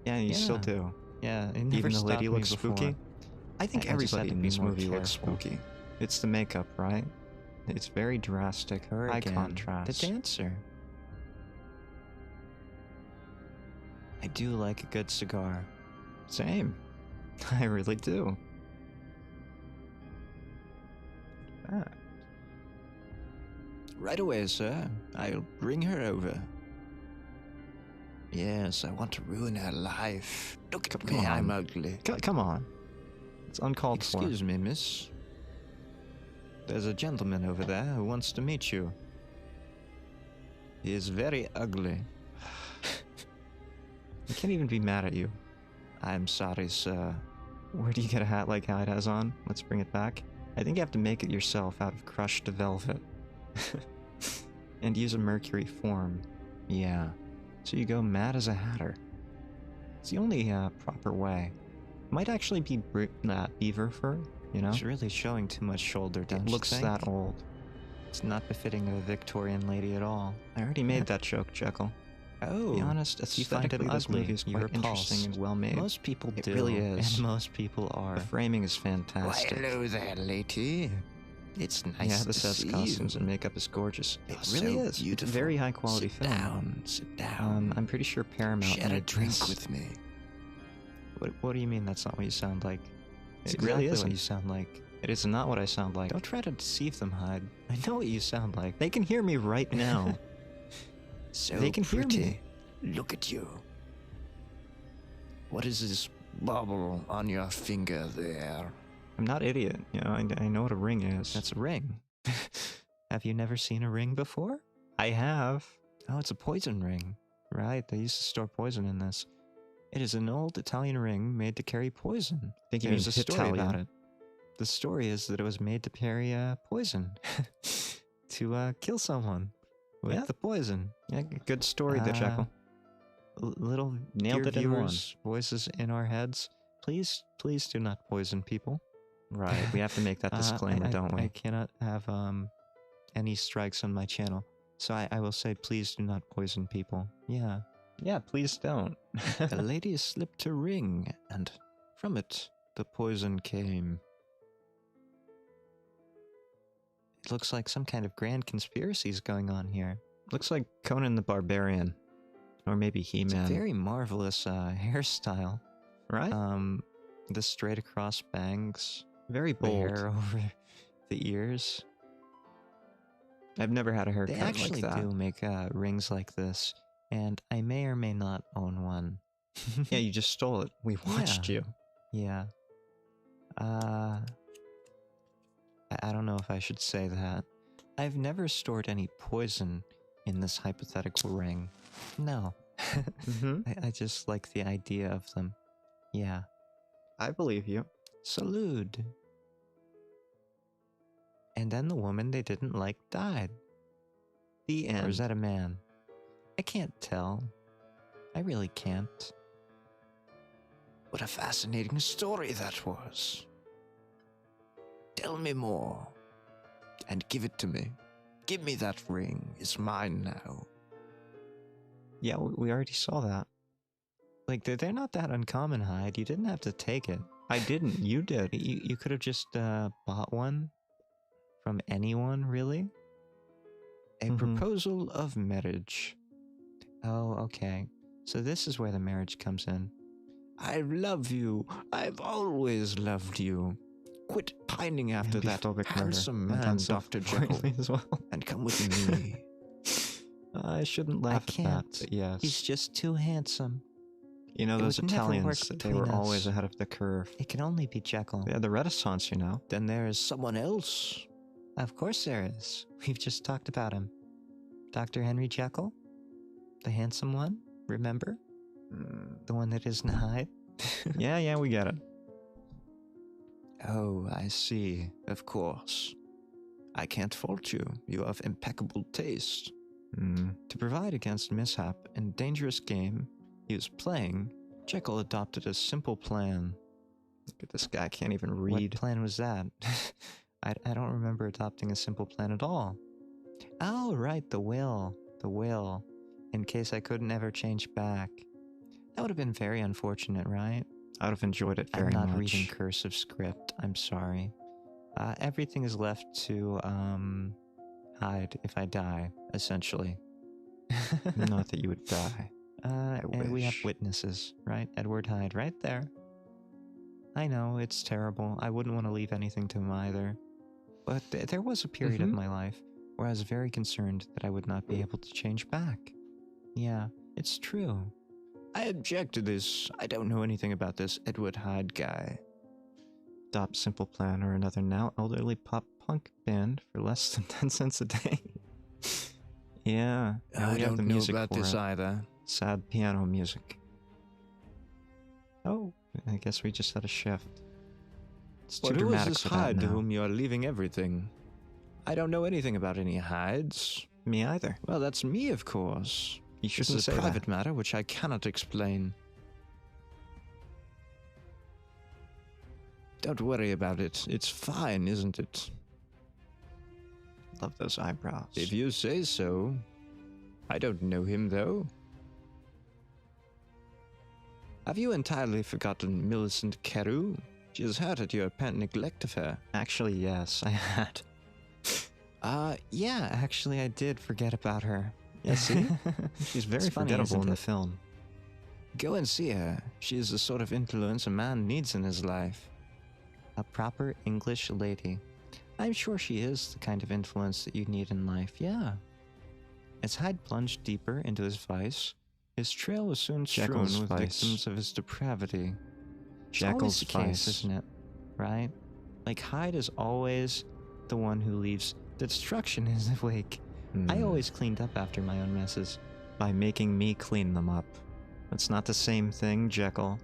Yeah, you still Yeah. do. Yeah, it never Even the lady stopped me looks before. spooky. I think I just had everybody to in be this more movie looks careful. spooky. It's the makeup, right? It's very drastic. Her High again, contrast. the dancer. I do like a good cigar. Same. I really do. Right away, sir. I'll bring her over. Yes, I want to ruin her life. Look at Come me, on. I'm ugly. Come on. It's uncalled for. Excuse me, miss. There's a gentleman over there who wants to meet you. He is very ugly. I can't even be mad at you. I'm sorry, sir. Where do you get a hat like Hyde has on? Let's bring it back. I think you have to make it yourself out of crushed velvet. And use a mercury form. Yeah. So you go mad as a hatter. It's the only proper way. Might actually be beaver fur, you know? It's really showing too much shoulder, don't It you looks think? that old. It's not befitting of a Victorian lady at all. I already made that joke, Jekyll. Oh, To be honest, you find him aesthetically, this ugly. movie is You quite interesting repulsed. and well made. Most people It do. really is. And most people are. The framing is fantastic. hello there, lady. It's nice Yeah, the to sets, see costumes, you. and makeup is gorgeous. You're It really so is. It's a beautiful. very high quality Sit film. down, sit down. I'm pretty sure Paramount Share a made drink this. with me. What do you mean that's not what you sound like? It's It really exactly isn't. what you sound like. It is not what I sound like. Don't try to deceive them, Hyde. I know what you sound like. They can hear me right now. So They can hear pretty. Look at you. What is this bubble on your finger there? I'm not idiot. You know, I know what a ring is. That's a ring. Have you never seen a ring before? I have. Oh, it's a poison ring. Right, they used to store poison in this. It is an old Italian ring made to carry poison. I think you There's mean a story Hitalian. about it. The story is that it was made to carry poison. To kill someone with Yeah. the poison. Yeah, good story there, Jekyll. Little Nailed dear it in one. viewers, voices in our heads. Please do not poison people. Right, we have to make that disclaimer, don't we? I cannot have any strikes on my channel. So I will say, please do not poison people. Yeah. Yeah, please don't. The lady slipped a ring, and from it, the poison came. It looks like some kind of grand conspiracy is going on here. Looks like Conan the Barbarian. Or maybe It's He-Man. a very marvelous hairstyle. Right? The straight across bangs, Very the bold. hair over the ears. I've never had a They haircut actually like that. do make rings like this, and I may or may not own one. Yeah, you just stole it. We watched you. Yeah. I don't know if I should say that. I've never stored any poison in this hypothetical ring. No. Mm-hmm. I just like the idea of them. Yeah. I believe you. Salute. And then the woman they didn't like died. The end. Or is that a man? I can't tell. I really can't. What a fascinating story that was. Tell me more. And give it to me. Give me that ring. It's mine now. Yeah, we already saw that. Like, they're not that uncommon, Hyde. You didn't have to take it. I didn't. You did. You could have just bought one from anyone, really. A Mhm. proposal of marriage. Oh, okay. So this is where the marriage comes in. I love you. I've always loved you. Quit pining after that Homophobic murder. handsome And man, done Dr. Jekyll, self-rightly as well. and come with me. I shouldn't laugh at can't. that, but yes. He's just too handsome. You know, It those would never work Italians, they were between always us. ahead of the curve. It can only be Jekyll. They had the Renaissance, you know. Then there is someone else. Of course there is. We've just talked about him. Dr. Henry Jekyll? The handsome one? Remember? The one that isn't Hyde? Yeah, we get it. Oh, I see. Of course. I can't fault you. You have impeccable taste. To provide against mishap in dangerous game he was playing, Jekyll adopted a simple plan. Look at this guy, can't even read. What plan was that? I don't remember adopting a simple plan at all. Oh, right, the will. The will. In case I couldn't ever change back. That would have been very unfortunate, right? I would have enjoyed it very I'm not much. reading cursive script. I'm sorry. Everything is left to Hyde if I die, essentially. Not that you would die. And we have wish. witnesses, right? Edward Hyde, right there. I know, it's terrible. I wouldn't want to leave anything to him either. But there was a period of my life where I was very concerned that I would not be able to change back. Yeah, it's true. I object to this. I don't know anything about this Edward Hyde guy. Adopt Simple Plan or another now elderly pop punk band for less than 10 cents a day. Yeah, now I we have don't the know music about for this it. either. Sad piano music. Oh, I guess we just had a shift. It's too Who is dramatic this for that Hyde to now. whom you are leaving everything? I don't know anything about any Hydes. Me either. Well, that's me, of course. You This shouldn't is a say private that. matter which I cannot explain. Don't worry about it. It's fine, isn't it? Love those eyebrows. If you say so. I don't know him, though. Have you entirely forgotten Millicent Carew? She has hurt at your apparent neglect of her. Actually, yes, I had. Yeah, actually I did forget about her. Yeah, see? She's very It's funny, forgettable isn't in the it? film. Go and see her. She is the sort of influence a man needs in his life. A proper English lady. I'm sure she is the kind of influence that you need in life, yeah. As Hyde plunged deeper into his vice, his trail was soon strewn Jekyll's with vice. victims of his depravity. It's Jekyll's always the case, vice. isn't it? Right? Like, Hyde is always the one who leaves the destruction in his wake. I always cleaned up after my own messes. By making me clean them up. That's not the same thing, Jekyll.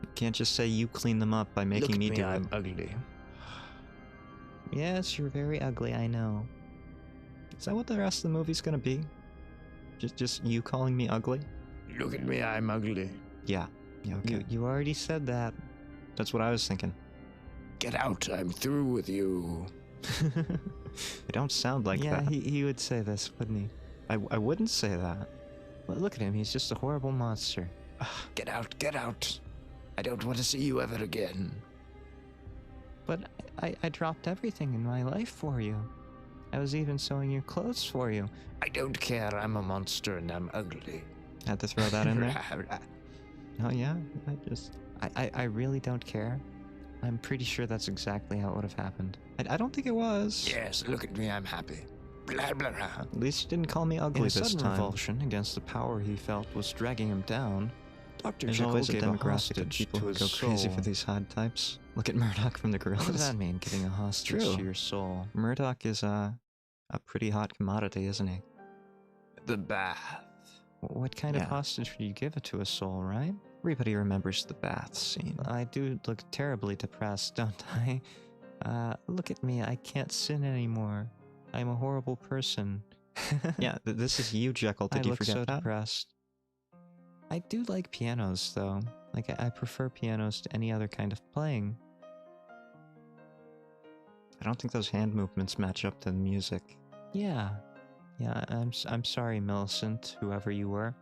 You can't just say you clean them up by making me do it. I'm ugly. Yes, you're very ugly, I know. Is that what the rest of the movie's gonna be? Just you calling me ugly? Look at me, I'm ugly. Yeah. Yeah, okay. You already said that. That's what I was thinking. Get out, I'm through with you. They don't sound like yeah, that. he would say this, wouldn't he? I wouldn't say that. Well, look at him, he's just a horrible monster. Get out, get out. I don't want to see you ever again. But I dropped everything in my life for you. I was even sewing your clothes for you. I don't care, I'm a monster and I'm ugly. Had to throw that in there. Oh yeah, I really don't care. I'm pretty sure that's exactly how it would have happened. I don't think it was. Yes, look at me, I'm happy. Blah, blah, blah. At least you didn't call me ugly In a this sudden time. revulsion against the power he felt was dragging him down, Dr. There's Jekyll always a gave a demographic of hostage people to who his go crazy soul. for these Hyde types. Look at Murdoch from the Gorillas. What does that mean, giving a hostage True. to your soul? Murdoch is a pretty hot commodity, isn't he? The bath. What kind of Yeah. hostage would you give it to a soul, right? Everybody remembers the bath scene. I do look terribly depressed, don't I? Look at me, I can't sin anymore. I'm a horrible person. Yeah, this is you, Jekyll. Did I you look forget so that? depressed. I do like pianos, though. Like, I prefer pianos to any other kind of playing. I don't think those hand movements match up to the music. Yeah. Yeah, I'm sorry, Millicent, whoever you were.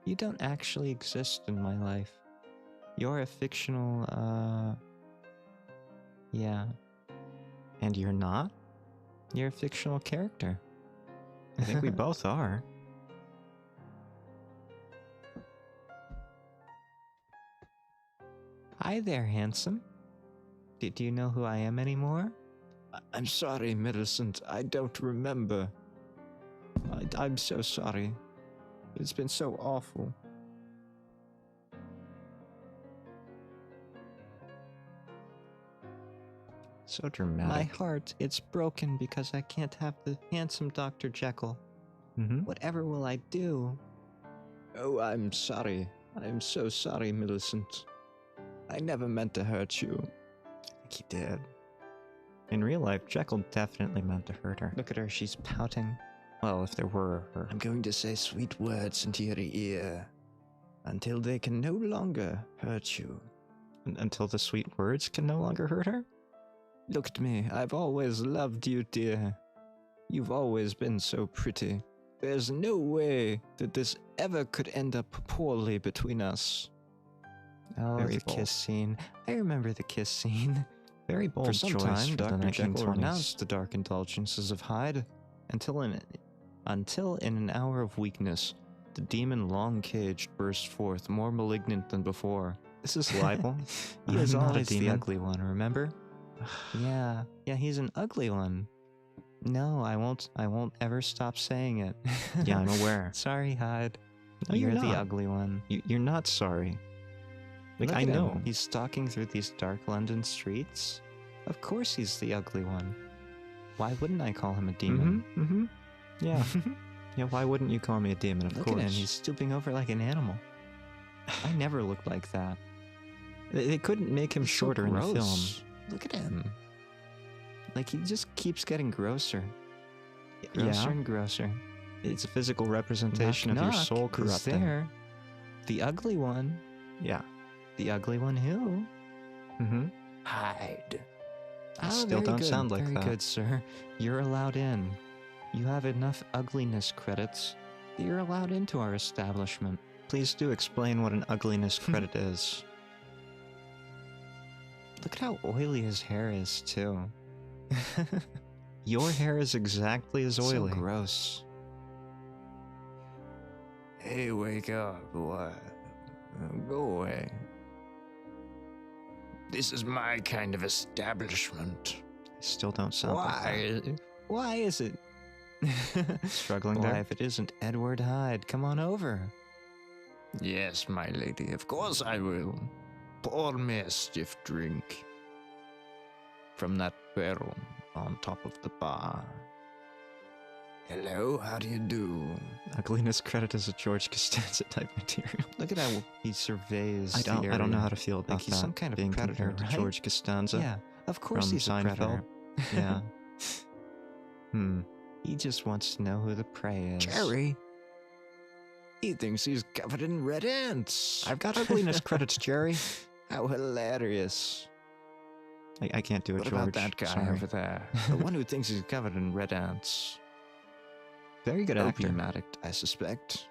You don't actually exist in my life. You're a fictional, yeah. And you're not? You're a fictional character. I think we both are. Hi there, handsome. Do you know who I am anymore? I'm sorry, Millicent. I don't remember. I'm so sorry. It's been so awful. So dramatic. My heart, it's broken because I can't have the handsome Dr. Jekyll. Mm-hmm. Whatever will I do? Oh, I'm sorry. I'm so sorry, Millicent. I never meant to hurt you. I think he did. In real life, Jekyll definitely meant to hurt her. Look at her, she's pouting. Well, if there were her. I'm going to say sweet words into your ear until they can no longer hurt you. Until the sweet words can no longer hurt her? Look at me, I've always loved you, dear. You've always been so pretty. There's no way that this ever could end up poorly between us. Oh, Very the bold. kiss scene. I remember the kiss scene. Very bold For some choice time, for the Dr. Jekyll 1920s. renounced the dark indulgences of Hyde, until in an hour of weakness, the demon long caged burst forth, more malignant than before. This is libel. He is I'm not a always the demon. ugly one, remember? Yeah, he's an ugly one. No, I won't ever stop saying it. Yeah, I'm aware. Sorry, Hyde. No, you're the not. ugly one. You're not sorry. Like, Look I at him. know. He's stalking through these dark London streets. Of course he's the ugly one. Why wouldn't I call him a demon? Mm-hmm. Yeah. Yeah, why wouldn't you call me a demon? Of Look course. at him. He's stooping over like an animal. I never looked like that. They couldn't make him He's so shorter in the film. gross. Look at him. Like, he just keeps getting grosser. Grosser and grosser. It's a physical representation of your soul Who's corrupting. there? The ugly one. Yeah. The ugly one who? Mm-hmm. Hyde. I still very don't good, sound like very that. good, sir. You're allowed in. You have enough ugliness credits that you're allowed into our establishment. Please do explain what an ugliness credit is. Look at how oily his hair is, too. Your hair is exactly as oily. So gross. Hey, wake up, boy. Go away. This is my kind of establishment. I still don't sound like that. Why is it? Struggling Why, there? if it isn't Edward Hyde, come on over. Yes, my lady, of course I will. Pour me a stiff drink. From that barrel on top of the bar. Hello, how do you do? Ugliness credit is a George Costanza type material. Look at how he surveys I don't know how to feel about Like he's that. some kind of being predator, compared to right? George Costanza. Yeah, of course from he's a predator. Yeah. He just wants to know who the prey is. Jerry, He thinks he's covered in red ants. I've got ugliness credits, Jerry. How hilarious. I can't do it, What George. about that guy Sorry. over there? The one who thinks he's covered in red ants. Very good actor. Opium addict, I suspect.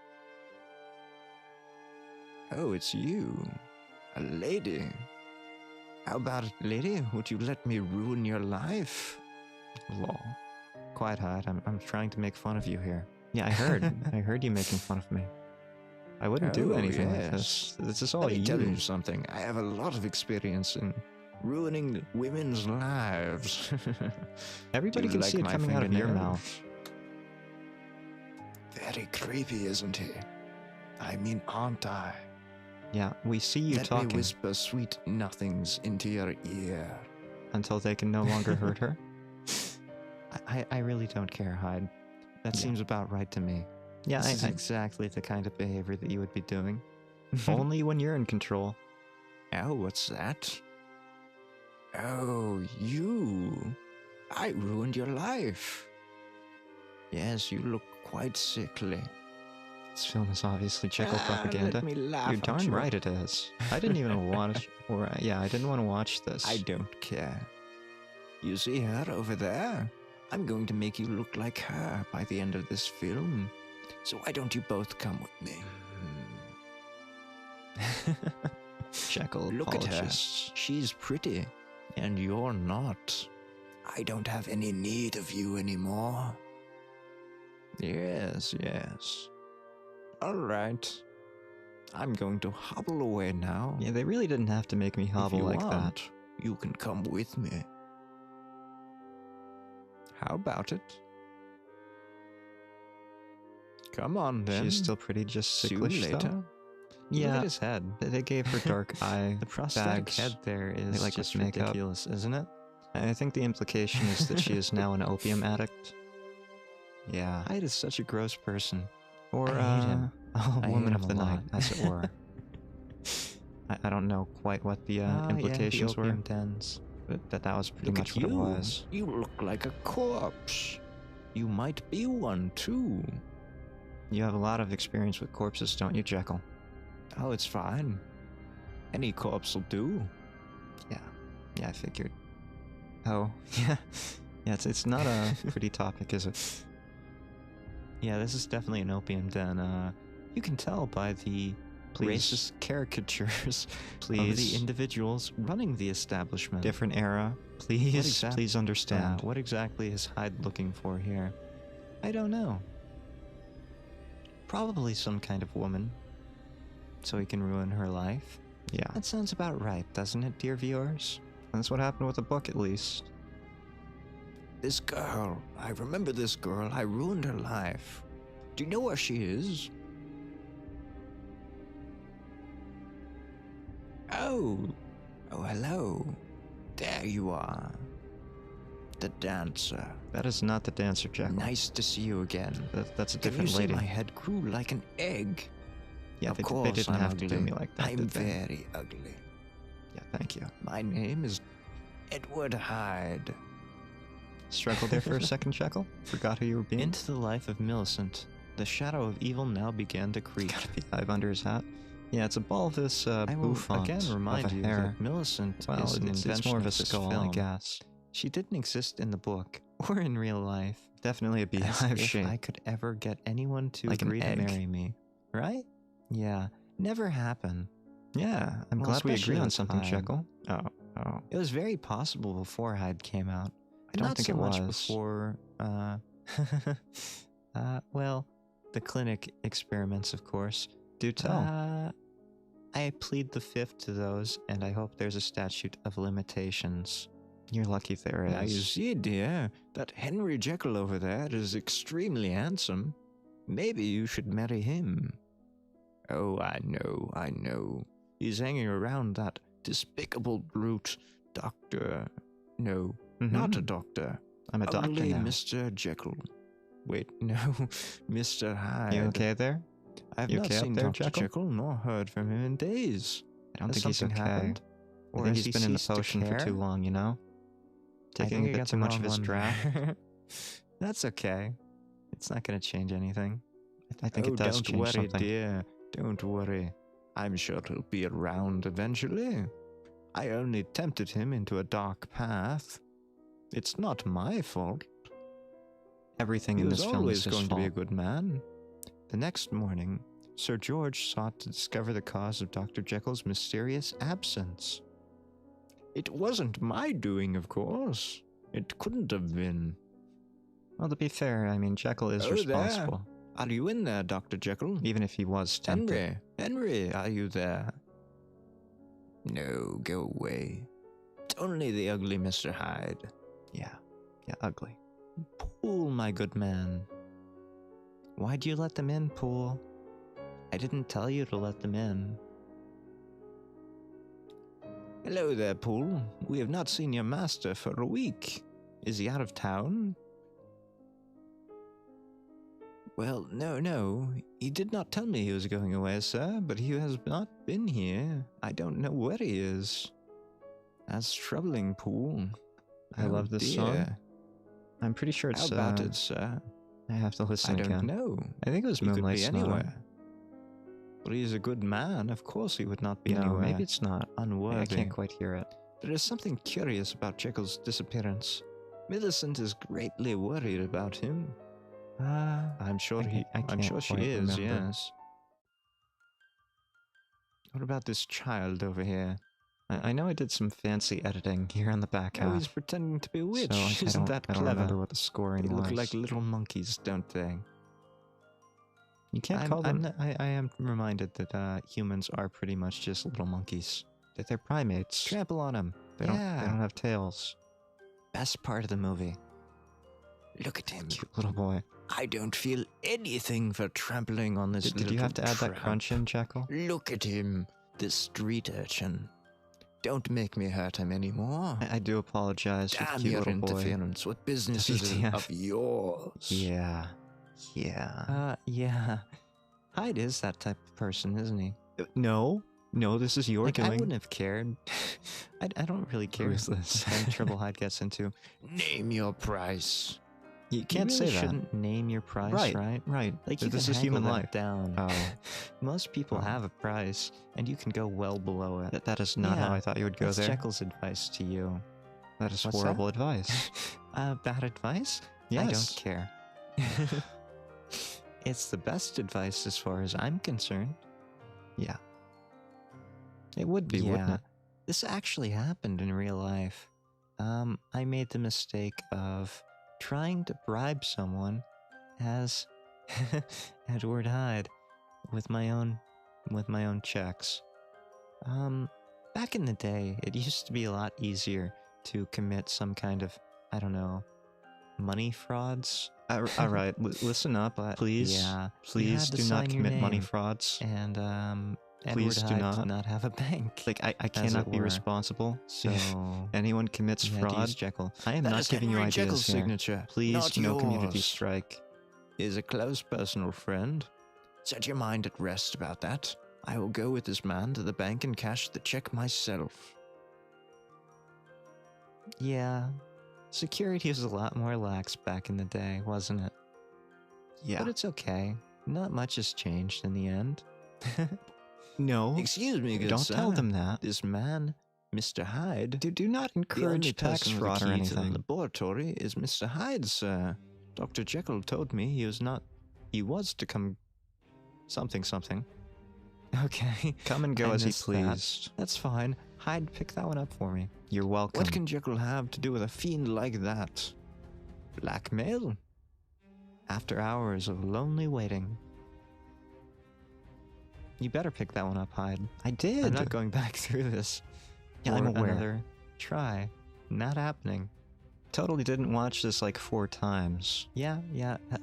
Oh, it's you. A lady. How about it, lady? Would you let me ruin your life? Lol. Quiet, Hyde. I'm trying to make fun of you here. Yeah, I heard. I heard you making fun of me. I wouldn't do Oh, anything like yes. this. This is all Let me you. tell you something. I have a lot of experience in ruining women's lives. Everybody Do can you see like it my coming out of your fingernails? mouth. Very creepy, isn't he? I mean, aren't I? Yeah, we see you Let me talking whisper sweet nothings into your ear. until they can no longer hurt her. I really don't care, Hyde. That Yeah. seems about right to me. Yeah, This is I, exactly the kind of behavior that you would be doing. only when you're in control. Oh, what's that? Oh, you. I ruined your life. Yes, you look quite sickly. This film is obviously Jekyll propaganda. Let me laugh You're at darn you. right it is. I didn't even watch, I didn't want to watch this. I don't care. You see her over there? I'm going to make you look like her by the end of this film. So why don't you both come with me? Jekyll Look at her. apologists. She's pretty, and you're not. I don't have any need of you anymore. Yes, yes. All right. I'm going to hobble away now. Yeah, they really didn't have to make me If hobble you like that. want, you can come with me. How about it? Come on, then. She's still pretty just See you sicklish later. though. Look Yeah, at his head. they gave her dark eye The prosthetic bags. head there is like just with makeup. ridiculous, isn't it? I think the implication is that she is now an opium addict. Yeah. Hyde is such a gross person. Or I hate him. a I hate woman him of a the night, lot. as it were. I don't know quite what the Ah, implications the were, opium dens. but that was pretty Look much at what you. it was. You look like a corpse. You might be one, too. You have a lot of experience with corpses, don't you, Jekyll? Oh, it's fine. Any corpse will do. Yeah, I figured. Oh, yeah. Yeah, it's not a pretty topic, is it? Yeah, this is definitely an opium den. You can tell by the Please. racist caricatures Please. of the individuals running the establishment. Different era. Please, please understand. What exactly is Hyde looking for here? I don't know. Probably some kind of woman, so he can ruin her life. Yeah, That sounds about right, doesn't it, dear viewers? that's what happened with the book, at least. This girl, I remember this girl. I ruined her life. Do you know where she is? Oh, hello. There you are. The dancer. That is not the dancer, Jekyll. Nice to see you again. That's a Can different you lady. see my head grew like an egg? Yeah, Of they course didn't I'm have to do ugly. me like that, I'm did they? very ugly. Yeah, thank you. My name is Edward Hyde. Struggled there for a second, Jekyll? Forgot who you were being? Into the life of Millicent, the shadow of evil now began to creep. Got a beehive under his hat. Yeah, it's a bulbous I will bouffant again remind of a you hair. that Millicent Well, is an it's invention more of a this skull, I film. guess. She didn't exist in the book or in real life. Definitely a As beehive if shape. I could ever get anyone to Like an agree to egg. marry me, right? Yeah, never happened. Yeah, I'm Well, glad we especially agree on with something, Hyde. Jekyll. Oh. It was very possible before Hyde came out. I don't Not think so it much was. before, well, the clinic experiments, of course. Do tell. I plead the fifth to those, and I hope there's a statute of limitations. You're lucky if there is. Now you see, dear, that Henry Jekyll over there is extremely handsome. Maybe you should marry him. Oh, I know. He's hanging around that despicable brute, Dr. No, Mhm. not a doctor. I'm a doctor Only now. Mr. Jekyll. Wait, no, Mr. Hyde. You okay there? I've You not okay up seen there, Dr. Jekyll? Jekyll nor heard from him in days. I don't Has think he's something okay. happened? I Or think has he's he been in the ceased to potion for care? too long, you know? I Taking think a I bit got too the much of wrong his one draft. there. That's okay. It's not going to change anything. I think it does don't change worry, something. dear. Don't worry. I'm sure he'll be around eventually. I only tempted him into a dark path. It's not my fault. Everything He in was this film is always his going to be a fault. good man. The next morning, Sir George sought to discover the cause of Dr. Jekyll's mysterious absence. It wasn't my doing, of course. It couldn't have been. Well, to be fair, I mean, Jekyll is Oh, responsible. Are you in there, Dr. Jekyll? Even if he was tempted. Henry, are you there? No, go away. It's only the ugly Mr. Hyde. Yeah, ugly. Poole, my good man. Why'd you let them in, Poole? I didn't tell you to let them in. Hello there, Poole. We have not seen your master for a week. Is he out of town? Well, no. He did not tell me he was going away, sir, but he has not been here. I don't know where he is. That's troubling, Poole. I love this song. I'm pretty sure it's... How about it, sir? I have to listen I again. don't know. I think it was He could Moonlight be Sonata. anywhere. But he's a good man. Of course he would not be No, anywhere. maybe it's not. Unworthy. I can't quite hear it. There is something curious about Jekyll's disappearance. Millicent is greatly worried about him. I'm sure I I'm can't sure she quite is, remember. yes. What about this child over here? I know I did some fancy editing here on the back Oh, half. he's pretending to be a witch. So like, Isn't that I don't clever? remember what the scoring They was. look like little monkeys, don't they? You can't call them... I am reminded that humans are pretty much just little monkeys. that they're primates. Trample on them. They don't have tails. Best part of the movie. Look at him. Cute little boy. I don't feel anything for trampling on this Did you have to add that tramp. crunch in, Jekyll? Look at him, this street urchin. Don't make me hurt him anymore. I do apologize for the Damn cute your little boy. interference with businesses WTF. of yours. Yeah. Yeah. Hyde is that type of person, isn't he? No, this is your Like, I doing. wouldn't have cared. I don't really care. Ruthless. What kind of trouble Hyde gets into. Name your price. You can't you say really that. shouldn't name your price, Right. Like, you this can is human haggle life. that down. Oh, Most people Oh. have a price, and you can go well below it. that is not how Yeah, I thought you would go That's there. Jekyll's advice to you. That is What's horrible advice. Bad advice? Yes. I don't care. It's the best advice as far as I'm concerned. Yeah. It would be, wouldn't Yeah. it? This actually happened in real life. I made the mistake of trying to bribe someone as Edward Hyde with my own checks. Back in the day, it used to be a lot easier to commit some kind of, I don't know, money frauds. All right, listen up, please. Yeah, you Please had to do not sign your commit money name. frauds. And Please Edward do Hyde not. did not have a bank. Like, I as cannot it be were. responsible. So If anyone commits you had to fraud, use Jekyll. I am That not is giving you Henry ideas Jekyll's here. signature, Please, not no community yours. strike. He is a close personal friend. Set your mind at rest about that. I will go with this man to the bank and cash the check myself. Yeah, security was a lot more lax back in the day, wasn't it? Yeah. But it's okay. Not much has changed in the end. No. Excuse me, good Don't sir. tell them that. This man, Mr. Hyde. Do not The encourage only tax person with fraud the or key to the anything. laboratory is Mr. Hyde, sir. Dr. Jekyll told me he was to come something. Okay. Come and go I as he missed that. pleased. That's fine. Hyde, pick that one up for me. You're welcome. What can Jekyll have to do with a fiend like that? Blackmail? After hours of lonely waiting. You better pick that one up, Hyde. I did. I'm not going back through this. Yeah, I'm for aware. Another try. Not happening. Totally didn't watch this like 4 times. Yeah.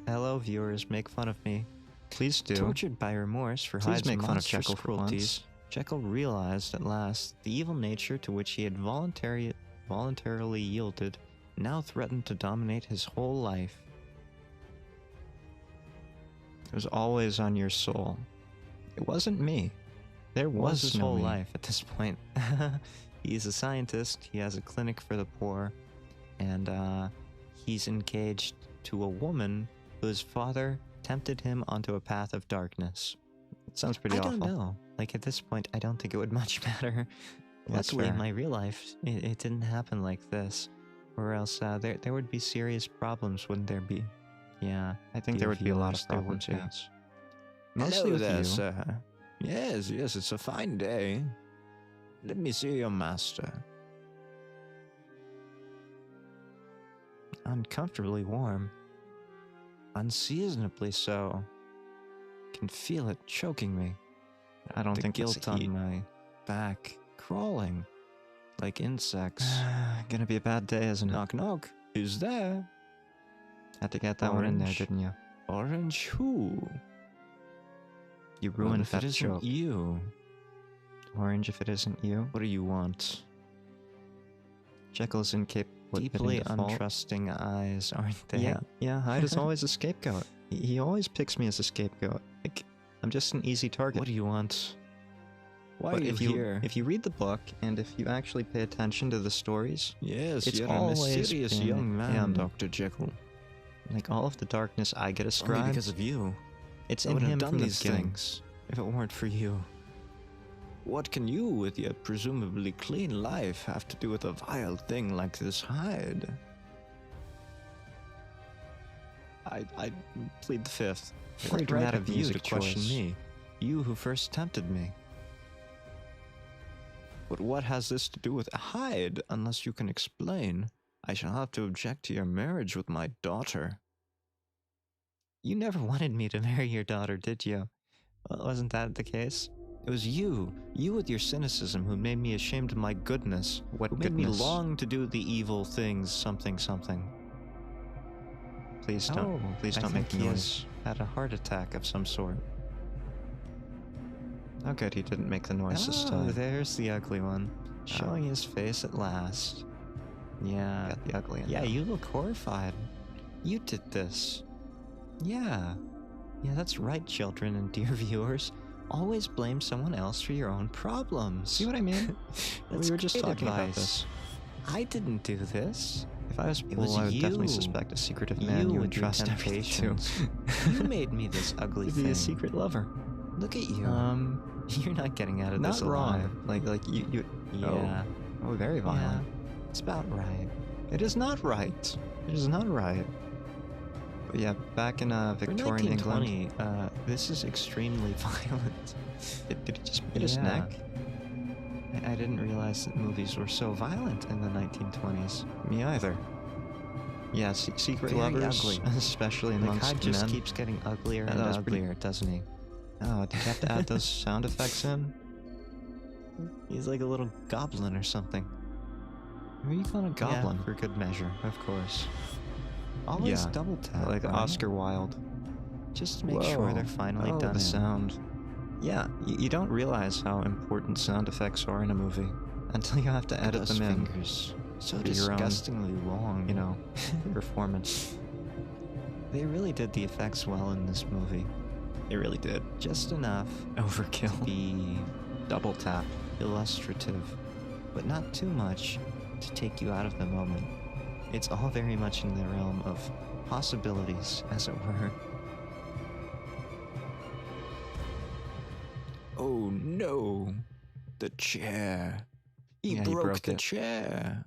Hello, viewers. Make fun of me. Please do. Tortured by remorse for Please Hyde's make fun of monstrous Jekyll for cruelties, once. Jekyll realized at last the evil nature to which he had voluntarily yielded now threatened to dominate his whole life. It was always on your soul. It wasn't me. There Was was his no whole me. life at this point. He's a scientist, he has a clinic for the poor, and he's engaged to a woman whose father tempted him onto a path of darkness. It sounds pretty awful. I don't know. Like, at this point, I don't think it would much matter. That's Luckily, in fair. my real life, it didn't happen like this. Or else, there would be serious problems, wouldn't there be? Yeah. I think dear there would be a lot of viewers, there would problems, be. yes. Mostly with you. sir. Yes, it's a fine day. Let me see your master. Uncomfortably warm. Unseasonably so. Can feel it choking me. I don't The think guilt it's on heat. my back, crawling like insects. Gonna be a bad day, isn't it? Knock knock. Who's there? Had to get that one in there, Orange. didn't you? Orange who? You Well, ruined if that it isn't joke. you, Orange, if it isn't you. what do you want? Jekyll's incapable of Deeply admitting default. untrusting eyes, aren't they? Yeah, Hyde is always a scapegoat. He always picks me as a scapegoat. Like, I'm just an easy target. What do you want? Why But are you if here? if you read the book and if you actually pay attention to the stories, Yes, it's you're always a mysterious been young man, him. Dr. Jekyll. like all of the darkness I get Only ascribed, because of you. it's I in wouldn't him have done from the these beginning. things if it weren't for you. What can you, with your presumably clean life, have to do with a vile thing like this Hyde? I plead the fifth. Very What right dramatic have you music to question choice. me? You who first tempted me. But what has this to do with Hyde, unless you can explain? I shall have to object to your marriage with my daughter. You never wanted me to marry your daughter, did you? Wasn't that the case? It was you with your cynicism, who made me ashamed of my goodness. What Who made me goodness? long to do the evil things, something. Please Oh, don't make he noise. had a heart attack of some sort. Oh, good, he didn't make the noise this Oh, time. there's the ugly one, showing his face at last. Yeah, Got the ugly in yeah, there. you look horrified. You did this. Yeah, that's right, children and dear viewers. Always blame someone else for your own problems. See what I mean? That's we were just great talking about advice. this. I didn't do this. If I was It Bull, was I would definitely you. suspect a secretive man you would with your trust everything to. temptations. You made me this ugly To thing. be a secret lover. Look at you. You're not getting out of Not this wrong. alive. Like you. Yeah. Oh, very violent. Yeah, it's about right. It is not right. It is not right. But yeah, back in Victorian For England. 1920, this is extremely violent. Did he just hit his Yeah. neck? I didn't realize that movies were so violent in the 1920s. Me either. Yeah, secret Very lovers, ugly. especially Like, amongst Hyde just men. keeps getting uglier That and was pretty- uglier, doesn't he? Oh, did you have to add those sound effects in? He's like a little goblin or something. Who are you calling a goblin? Yeah, for good measure, of course. Always Yeah, double tap, like right? Oscar Wilde. Just to make sure Whoa. they're finally Oh, done the in. sound. Yeah, you don't realize how important sound effects are in a movie until you have to edit Those them in. fingers, so for your own, disgustingly long. You know, performance. They really did the effects well in this movie. They really did. Just enough to Overkill. be Double tap. illustrative, but not too much to take you out of the moment. It's all very much in the realm of possibilities, as it were. Oh no! The chair! He Yeah, he broke the it. chair!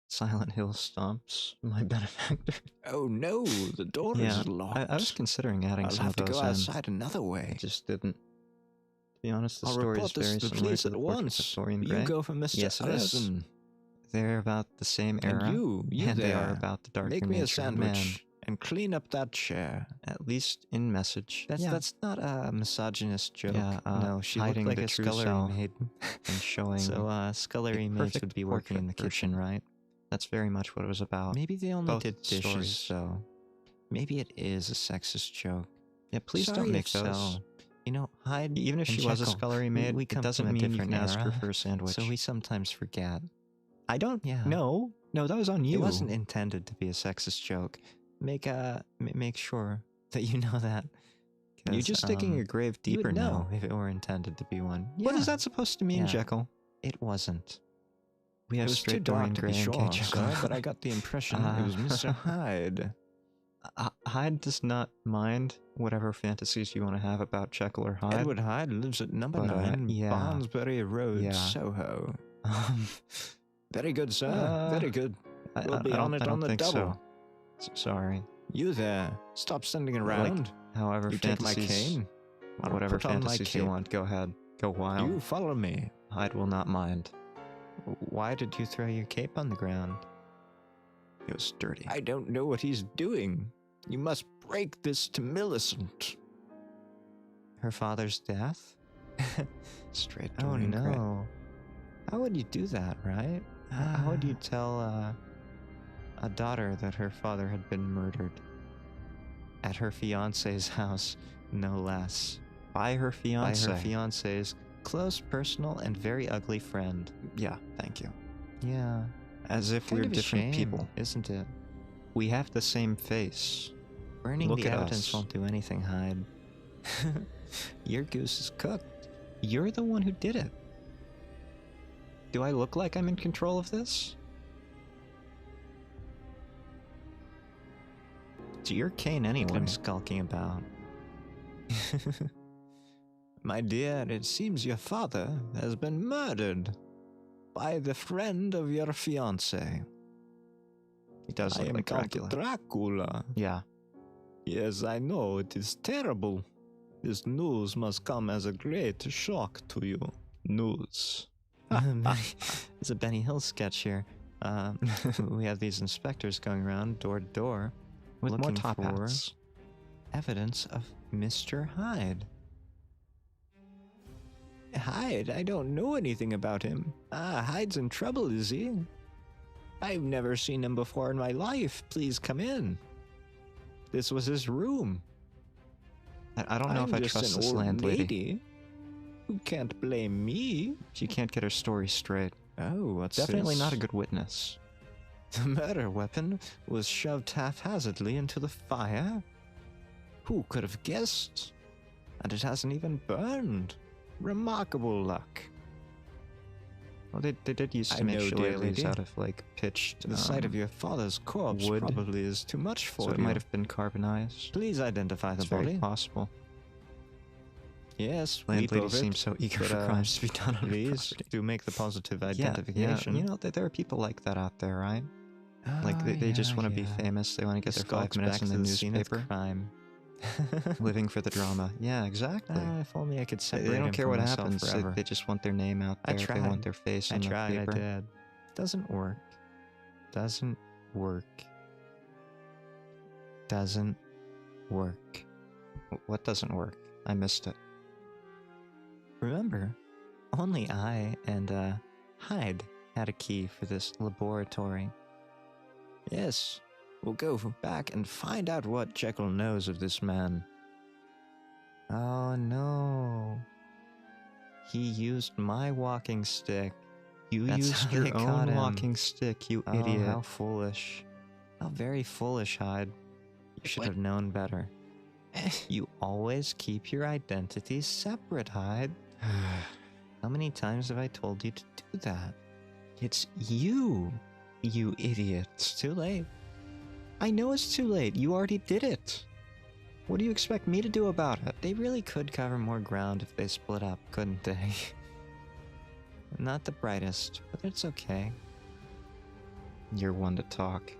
Silent Hill stomps my benefactor. Oh no! The door Yeah, is locked. I was considering adding I'll some have of to those go in. outside another way. I just didn't. To be honest, the I'll story report is this very to the similar police to at the Portrait of once. Dorian Gray. You go for Mr. Yes, it is. Allison. They're about the same era, And you and they are there. about the darker Make me a nature of man, sandwich and clean up that chair. at least in message. That's not a misogynist joke. Yeah, no, she hiding looked like the a true scullery self maid. and showing. So scullery a maids perfect would be working in the portrait kitchen, version. right? That's very much what it was about. Maybe they only Both did dishes, stories. though. Maybe it is a sexist joke. Yeah, please Sorry don't make if those. so. You know, Hyde. Even if and she was a Jekyll, scullery maid, we it come doesn't from a mean you different can ask her era, for a sandwich. so we sometimes forget. I don't. Yeah. No, that was on you. It wasn't intended to be a sexist joke. Make sure that you know that. You're just digging your grave You deeper would know now. if it were intended to be one. What Yeah. is that supposed to mean, Yeah. Jekyll? It wasn't. We It have was too straight dark Dorian to Gray be and sure, K. Jekyll. sir, but I got the impression it was Mr. Hyde. Hyde does not mind whatever fantasies you want to have about Jekyll or Hyde. Edward Hyde lives at number But, 9 yeah. Barnsbury Road, Yeah. Soho. Um, Very good, sir. Very good. I We'll be on it I don't on the think double. so. Sorry. You there. Stop standing around. However, you take my fantasies, cane. I'll whatever put on my fantasies you cape. want, go ahead. Go wild. You follow me. Hyde will not mind. Why did you throw your cape on the ground? It was dirty. I don't know what he's doing. You must break this to Millicent. Her father's death? Straight Oh Dorian Gray. no. How would you do that, right? How would you tell a daughter that her father had been murdered? At her fiance's house, no less. By her By fiance. her fiance's close, personal, and very ugly friend. Yeah, thank you. Yeah. As if Kind we're of a different shame, people. isn't it? We have the same face. Burning Look the at evidence us. won't do anything, Hyde. Your goose is cooked. You're the one who did it. Do I look like I'm in control of this? It's your cane anyway. What I'm skulking about. My dear, it seems your father has been murdered by the friend of your fiancé. He does I look am like Count Dracula. Dracula. Yeah. Yes, I know, it is terrible. This news must come as a great shock to you. News. It's a Benny Hill sketch here. We have these inspectors going around door to door With more looking top for hats. evidence of Mr. Hyde. Hyde? I don't know anything about him. Hyde's in trouble, is he? I've never seen him before in my life. Please come in. This was his room. I don't know if I just trust an this old landlady. lady. You can't blame me. She can't get her story straight. Oh, what's Definitely this? not a good witness. The murder weapon was shoved haphazardly into the fire? Who could have guessed? And it hasn't even burned. Remarkable luck. Well, they did used I to make know, dear shillelaghs lady. out of, like, pitched The sight of your father's corpse wood. probably is too much for so it you. might have been carbonized. Please identify the It's very body. possible. Yes, Landlady leap over seems it. so eager but, for crimes to be done on her Please property. do make the positive Yeah, identification. you know, there are people like that out there, right? Like, they just want to be yeah. famous. They want to get their 5 Skulks minutes back in the to the scene of newspaper. crime. Living for the drama. Yeah, exactly. If only I could separate They don't him care from what myself happens. forever. They just want their name out I there. They tried. want their face I on the tried. paper. I did. Doesn't work. Doesn't work. Doesn't work. What doesn't work? I missed it. Remember, only I and Hyde had a key for this laboratory. Yes, we'll go back and find out what Jekyll knows of this man. Oh no. He used my walking stick. You That's used how they your caught own him. walking stick, you Oh, idiot. how foolish. How very foolish, Hyde. You should have known better. You always keep your identities separate, Hyde. How many times have I told you to do that? It's you, you idiot. It's too late. I know it's too late. You already did it. What do you expect me to do about it? They really could cover more ground if they split up, couldn't they? Not the brightest, but it's okay. You're one to talk.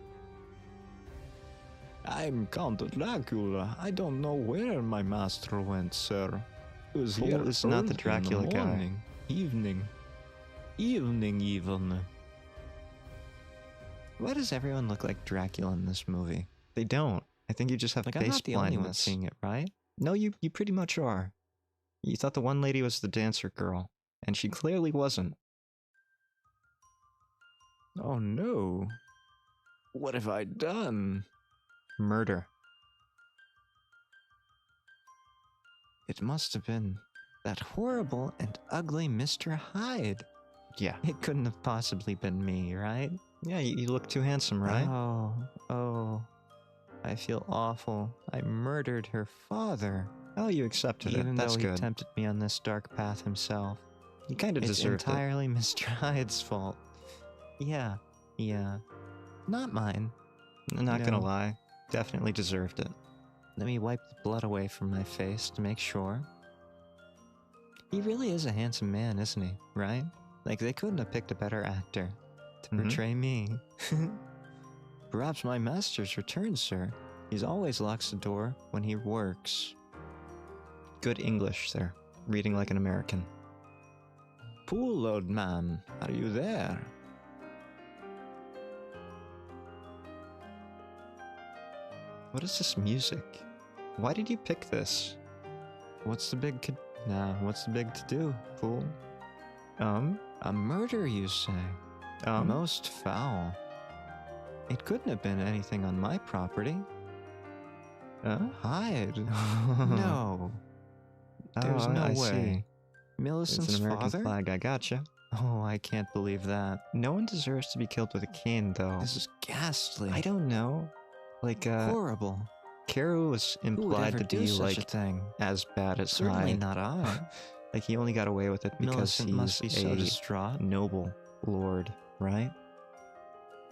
I'm Count Dracula. I don't know where my master went, sir. He was Fool here is not the early in Dracula guy. morning, evening, even. Why does everyone look like Dracula in this movie? They don't. I think you just have Like, I'm face not the only one blindness. seeing it, right? No, you pretty much are. You thought the one lady was the dancer girl, and she clearly wasn't. Oh no. What have I done? Murder. It must have been that horrible and ugly Mr. Hyde. Yeah. It couldn't have possibly been me, right? Yeah, you look too handsome, right? Oh. I feel awful. I murdered her father. Oh, you accepted Even it. That's though he good. tempted me on this dark path himself. You kind of It's deserved entirely Mr. Hyde's fault. Yeah. Not mine. it. I'm not No. gonna lie. Definitely deserved it. Let me wipe the blood away from my face to make sure. He really is a handsome man, isn't he? Right? Like, they couldn't have picked a better actor to Mhm. portray me. Perhaps my master's returned, sir. He's always locks the door when he works. Good English there. Reading like an American. Pool, old man, are you there? What is this music? Why did you pick this? What's the big to do, fool? A murder, you say? Most foul. It couldn't have been anything on my property. Hyde. No. There's no I way. see. Millicent's It's an American father? flag, I gotcha. Oh, I can't believe that. No one deserves to be killed with a cane, though. This is ghastly. I don't know. Like, Horrible. Carew was Who would implied ever to do be, such like, a thing? as bad as Certainly Hyde. not I. Like, he only got away with it because Millicent he's must be so a distraught. noble lord, right?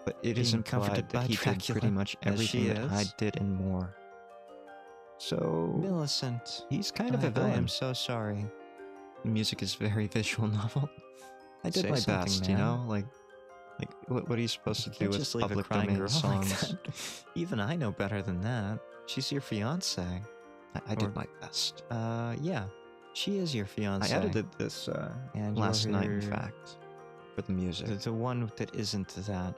But it is Being comforted implied that by he did Dracula, pretty much as she everything that is. Hyde did and more. So, Millicent. he's kind of a I villain. am so sorry. The music is very visual novel. I did Say my something, best, man. you know? Like what are you supposed to You do can't with just leave a public crying domain girl songs? like that. Even I know better than that. She's your fiance. I did my best. Yeah. She is your fiance. I edited this and last you're night, in her- fact, for the music. The one that isn't that.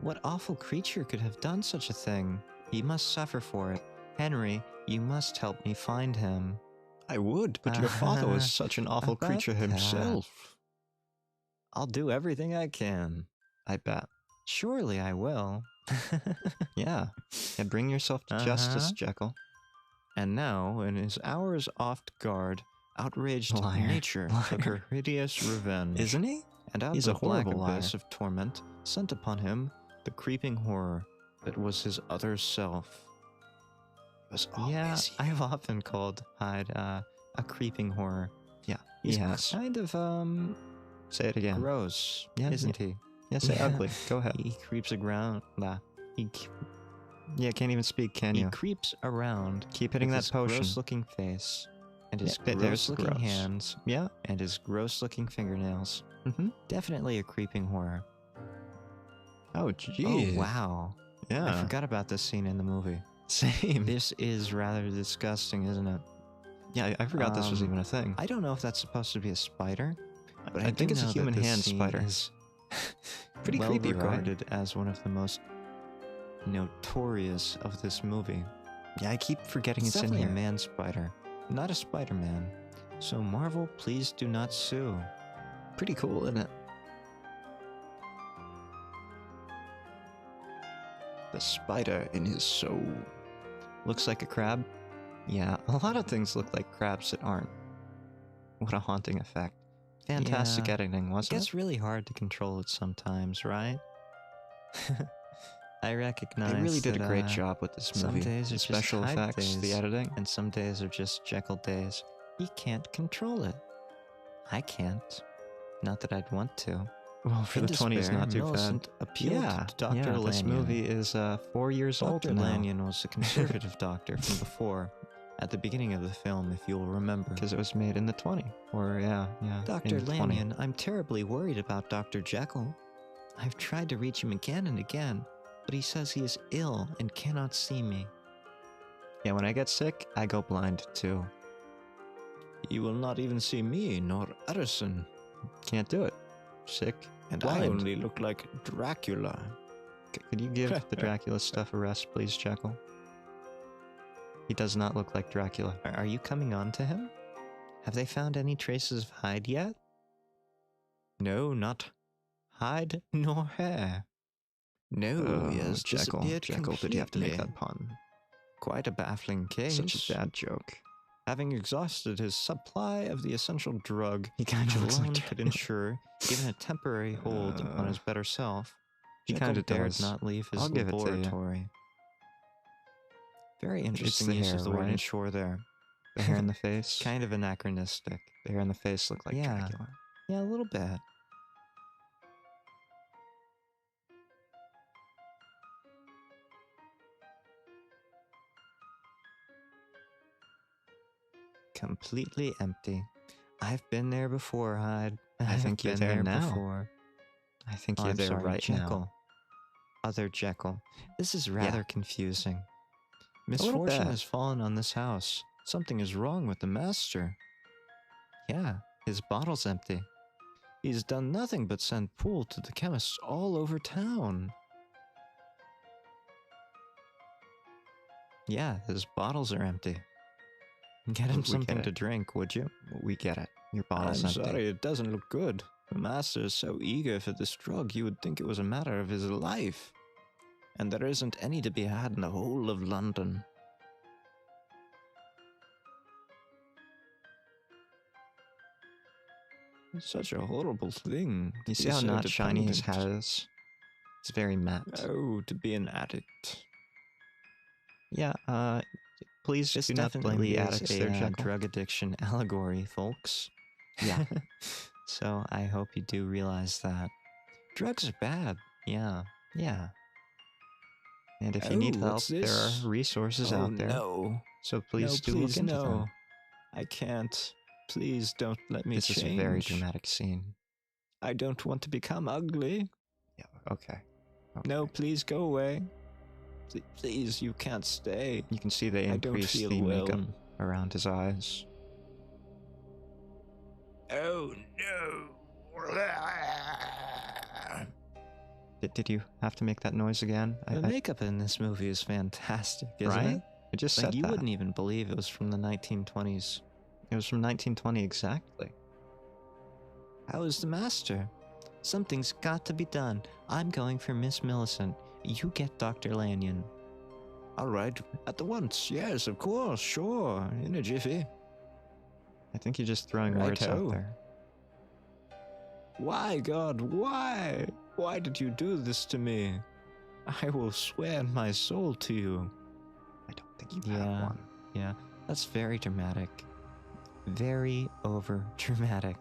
What awful creature could have done such a thing? He must suffer for it. Henry, you must help me find him. I would, but your father was such an awful about creature that. himself. I'll do everything I can. I bet. Surely I will. Yeah. Bring yourself to justice, Uh-huh. Jekyll. And now, in his hours off guard, outraged Liar. nature took her hideous revenge. Isn't he? And out He's of a the black horrible abyss liar. of torment sent upon him the creeping horror that was his other self. It was Yeah, always you. I've often called Hyde a creeping horror. Yeah, He's he has. kind of Say it again. gross, Yeah, isn't he? Yeah, say Yeah. ugly. Go ahead. He creeps around. He Yeah, can't even speak, can he you? creeps around. Keep hitting with that his potion. gross-looking face, and his Yeah, there's the gross-looking gross. hands, Yeah. and his gross-looking fingernails. Mm-hmm. Definitely a creeping horror. Oh, Oh, gee. wow. Yeah. I forgot about this scene in the movie. Same. This is rather disgusting, isn't it? Yeah, I forgot this was even a thing. I don't know if that's supposed to be a spider, but I think it's a human hand spider. Is Pretty well creepy, right? regarded as one of the most notorious of this movie. Yeah, I keep forgetting It's it's in definitely here. a man spider, not a Spider-Man. So Marvel, please do not sue. Pretty cool, isn't it? The spider in his soul. Looks like a crab? Yeah, a lot of things look like crabs that aren't. What a haunting effect. Fantastic Yeah, editing, It wasn't gets really hard to control it sometimes, right? I recognize They really did a great that, job with this some movie. days are The just special Hyde effects, the days. editing. and some days are just Jekyll days. You can't control it. I can't. Not that I'd want to. Well, for In the 20s, despair, not too Millicent bad. appealed to Dr. Yeah, Lanyon. this movie is 4 years old Dr. now. Lanyon was a conservative doctor from before, at the beginning of the film, if you'll remember. Because it was made in the 20. Or, yeah. Dr. in 20. Lanyon, I'm terribly worried about Dr. Jekyll. I've tried to reach him again and again, but he says he is ill and cannot see me. Yeah, when I get sick, I go blind too. You will not even see me, nor Edison. Can't do it. Sick and I blind. only look like Dracula. Could you give the Dracula stuff a rest, please, Jekyll? He does not look like Dracula. Are you coming on to him? Have they found any traces of Hyde yet? No, not Hyde nor hair. No, he has Jekyll. disappeared Jekyll, did you have to make completely. that pun? Quite a baffling case. Such a dad joke. Having exhausted his supply of the essential drug, He kind which of looks alone like could Dracula. ensure, given a temporary hold upon his better self, He Jekyll kinda dared does. not leave his I'll give it to you. laboratory. Very interesting the use hair, of the word right? ensure there. The hair in the face. Kind of anachronistic. The hair in the face look like Yeah. Dracula. Yeah, a little bit. Completely empty. I've been there before, Hyde. I think you're been there there now. before. I think Oh, you're I'm there sorry, right Jekyll. now. Other Jekyll. This is rather confusing. little Misfortune bit. has fallen on this house. Something is wrong with the master. Yeah, his bottle's empty. He's done nothing but send pool to the chemists all over town. Yeah, his bottles are empty. Get him We get something it. to drink, would you? We get it. Your bottle's I'm empty. sorry, it doesn't look good. The master is so eager for this drug, you would think it was a matter of his life. And there isn't any to be had in the whole of London. It's such a horrible thing. You to see be how so not shiny his hat dependent. is? It's very matte. Oh, to be an addict. Yeah, please This do not definitely be is addicts a there, Jekyll. drug addiction allegory, folks. Yeah. So I hope you do realize that. Drugs are bad. Yeah. And if you need Oh, help, what's there this? are resources Oh, out there. no. So please no, do please, look into no. them. I can't. Please don't let me This change. is a very dramatic scene. I don't want to become ugly. Yeah, okay. No, please go away. Please, you can't stay. You can see they I don't increased feel the well. makeup around his eyes. Oh, no. Did you have to make that noise again? The makeup in this movie is fantastic, isn't Right? it? I just Like, said you that. wouldn't even believe it was from the 1920s. It was from 1920 exactly. How is the master? Something's got to be done. I'm going for Miss Millicent. You get Dr. Lanyon. All right, at the once. Yes, of course, sure. In a jiffy. I think you're just throwing words Righto. out there. Why, God, why? Why did you do this to me? I will swear my soul to you. I don't think you have one. Yeah, that's very dramatic. Very over dramatic.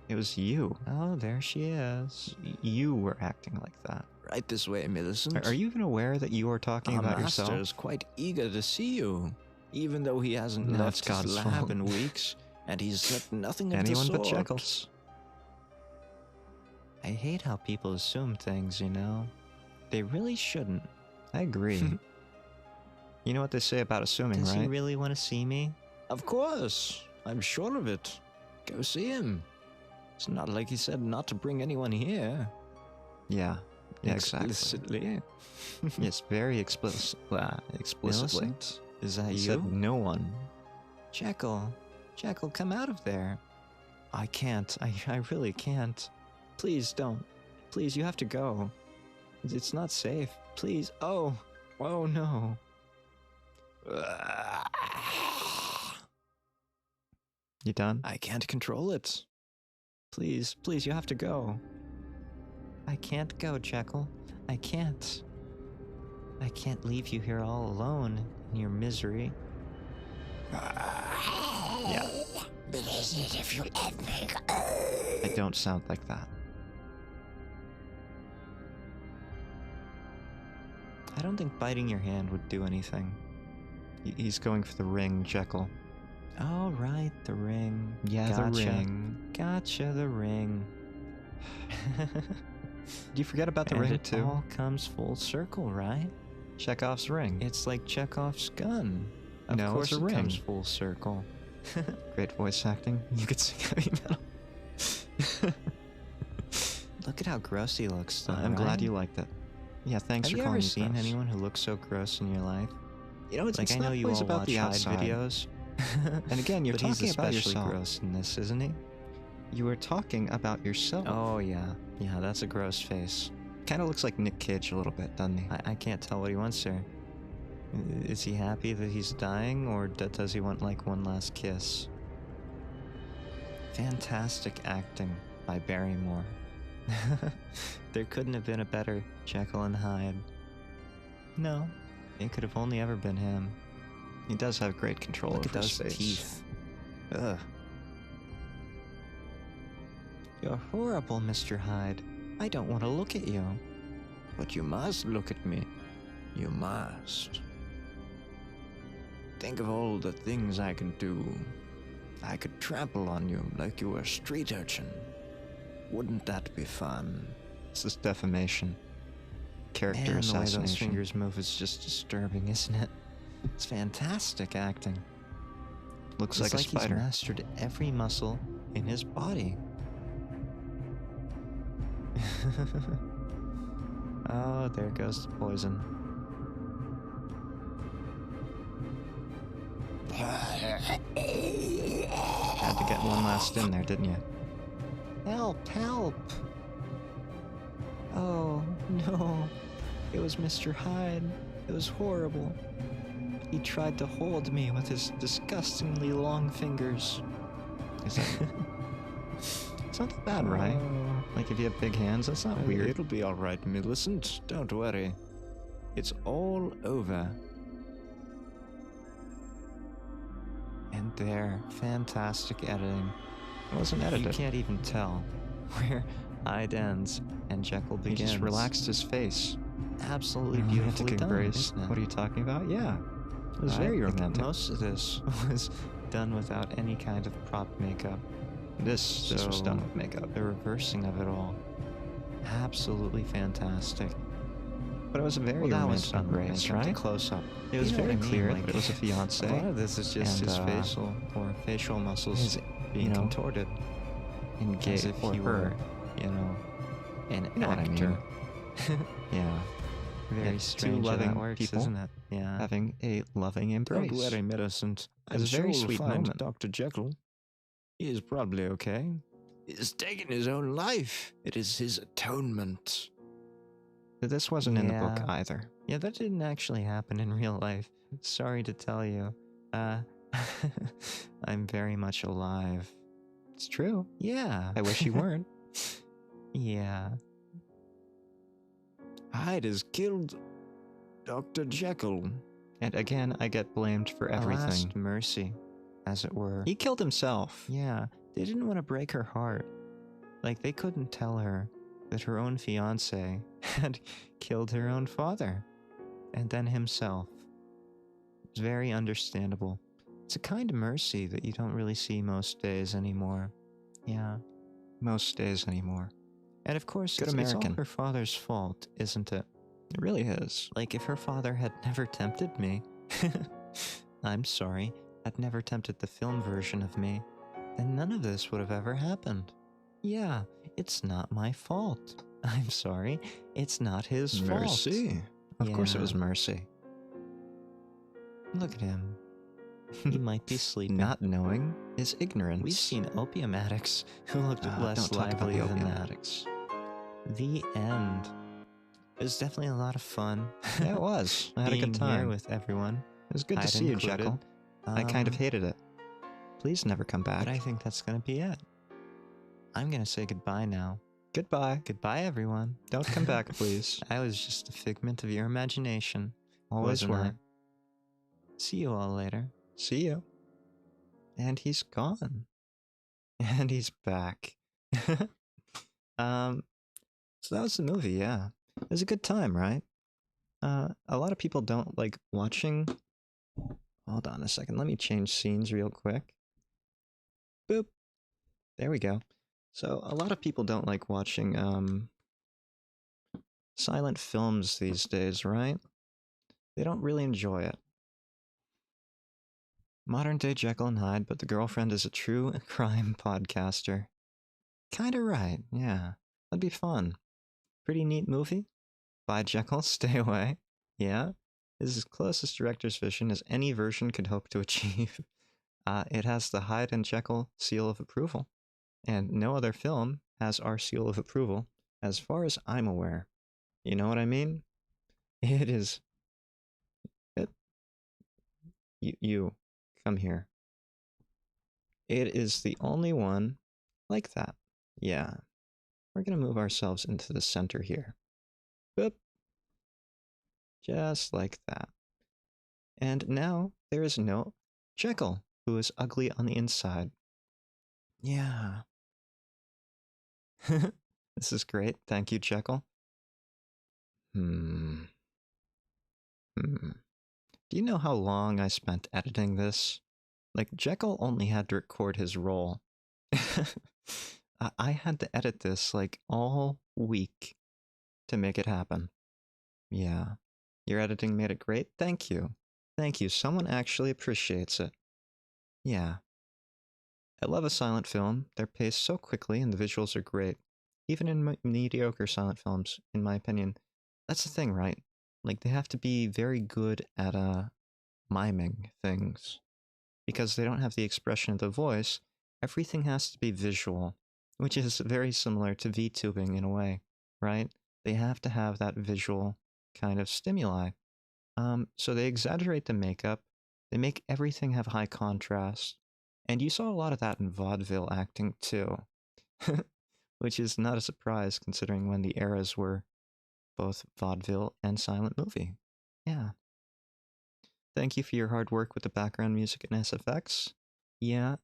It was you. Oh, there she is. You were acting like that. Right this way, Millicent. Are you even aware that you are talking Our about master yourself? is quite eager to see you, even though he hasn't No, left it's his God's lab fault. in weeks, and he's said nothing of Anyone the but sort. Jekyll's. I hate how people assume things, you know? They really shouldn't. I agree. You know what they say about assuming, Does right? he really want to see me? Of course, I'm sure of it. Go see him. It's not like he said not to bring anyone here. Yeah. Yeah, exactly. Explicitly. Yes, very explicitly. Millicent? Is that He you? said no one. Jekyll. Jekyll, come out of there. I can't. I really can't. Please don't. Please, you have to go. It's not safe. Please. Oh. Oh no. You done? I can't control it. Please, please, you have to go. I can't go, Jekyll. I can't. I can't leave you here all alone in your misery. Yeah. If you let me go. I don't sound like that. I don't think biting your hand would do anything. He's going for the ring, Jekyll. All right, the ring. Yeah, Gotcha. the ring. Gotcha, the ring. Did you forget about the And ring, it too? all comes full circle, right? Chekhov's ring. It's like Chekhov's gun. Of No, course it's a it ring. comes full circle. Great voice acting. You could sing heavy metal. Look at how gross he looks, though, I'm glad right? you liked it. Yeah, thanks Have for you calling ever me seen gross. anyone who looks so gross in your life? You know, it's Like, I not know you always all about watch the Hyde outside. videos. And again, you're But he's talking about especially yourself. gross in this, isn't he? You were talking about yourself. Oh, yeah. Yeah, that's a gross face. Kind of looks like Nick Cage a little bit, doesn't he? I can't tell what he wants there. Is he happy that he's dying, or does he want, like, one last kiss? Fantastic acting by Barrymore. There couldn't have been a better Jekyll and Hyde. No, it could have only ever been him. He does have great control Look over at his those face. teeth. Ugh. You're horrible, Mr. Hyde. I don't want to look at you. But you must look at me. You must. Think of all the things I can do. I could trample on you like you were a street urchin. Wouldn't that be fun? This is defamation. Character Man, the way assassination. those fingers move is just disturbing, isn't it? It's fantastic acting. Looks It's like a spider. He's mastered every muscle in his body. Oh, there goes the poison. Had to get one last in there, didn't you? Help, help! Oh, no. It was Mr. Hyde. It was horrible. He tried to hold me with his disgustingly long fingers. Is that... It's not that bad, right? Oh. Like if you have big hands, that's not weird. It'll be alright, Millicent. Don't worry. It's all over. And there, fantastic editing. It wasn't You edited. can't even tell where Hyde ends and Jekyll He begins. just relaxed his face. Absolutely beautifully Romantic done, embrace. isn't it? What are you talking about? Yeah. It was I very think romantic. Most of this was done without any kind of prop makeup. This was So- done with makeup. The reversing of it all. Absolutely fantastic. But it was a very Well, that was romantic done with embrace, makeup, the right? close-up. It was You know very what I mean, clear like, that it was a fiance. A lot of this is just And, his facial or facial muscles his, being you know, contorted. As engaged if for he her. were, you know, an You know what I actor. mean. Yeah. Very two strange how loving that works, people isn't it? Yeah. Having a loving embrace. Don't worry, Millicent. It was a very we'll sweet find moment. Dr. Jekyll. He is probably okay. He's taken his own life. It is his atonement. This wasn't in the book Yeah. either. Yeah, that didn't actually happen in real life. Sorry to tell you. I'm very much alive. It's true. Yeah. I wish you weren't. Yeah. Hyde has killed Dr. Jekyll. And again, I get blamed for A everything. last mercy, as it were. He killed himself. Yeah, they didn't want to break her heart. Like, they couldn't tell her that her own fiancé had killed her own father. And then himself. It's very understandable. It's a kind of mercy that you don't really see most days anymore. Yeah. Most days anymore. And of course, Good it's all American. her father's fault, isn't it? It really is. Like, if her father had never tempted me, I'm sorry, had never tempted the film version of me, then none of this would have ever happened. Yeah, it's not my fault. I'm sorry, it's not his fault. Mercy. Of course it was Yeah. Mercy. Look at him. He might be sleeping. Not knowing is ignorance. We've seen opium addicts who looked less don't talk about lively the than opium that. addicts. The end. It was definitely a lot of fun. Yeah, it was. I had a good being time. here with everyone. It was good to Hyde see you, included. Jekyll. I kind of hated it. Please never come back. But I think that's gonna be it. I'm gonna say goodbye now. Goodbye. Goodbye, everyone. Don't come back, please. I was just a figment of your imagination. Always wasn't I? were. See you all later. See you. And he's gone. And he's back. So that was the movie, yeah. It was a good time, right? A lot of people don't like watching. Hold on a second. Let me change scenes real quick. Boop. There we go. So a lot of people don't like watching silent films these days, right? They don't really enjoy it. Modern day Jekyll and Hyde, but the girlfriend is a true crime podcaster. Kinda right, yeah. That'd be fun. Pretty neat movie. Bye, Jekyll, stay away. Yeah. This is as close as director's vision as any version could hope to achieve. It has the Hyde and Jekyll seal of approval. And no other film has our seal of approval, as far as I'm aware. You know what I mean? It is... You come here. It is the only one like that. Yeah. We're going to move ourselves into the center here. Boop. Just like that. And now there is no Jekyll, who is ugly on the inside. Yeah. This is great. Thank you, Jekyll. Do you know how long I spent editing this? Like, Jekyll only had to record his role. I had to edit this, like, all week to make it happen. Yeah. Your editing made it great? Thank you. Thank you. Someone actually appreciates it. Yeah. I love a silent film. They're paced so quickly and the visuals are great. Even in mediocre silent films, in my opinion. That's the thing, right? Like, they have to be very good at miming things. Because they don't have the expression of the voice, everything has to be visual, which is very similar to VTubing in a way, right? They have to have that visual kind of stimuli. So they exaggerate the makeup, they make everything have high contrast, and you saw a lot of that in vaudeville acting too, which is not a surprise considering when the eras were both vaudeville and silent movie. Yeah. Thank you for your hard work with the background music and SFX. Yeah.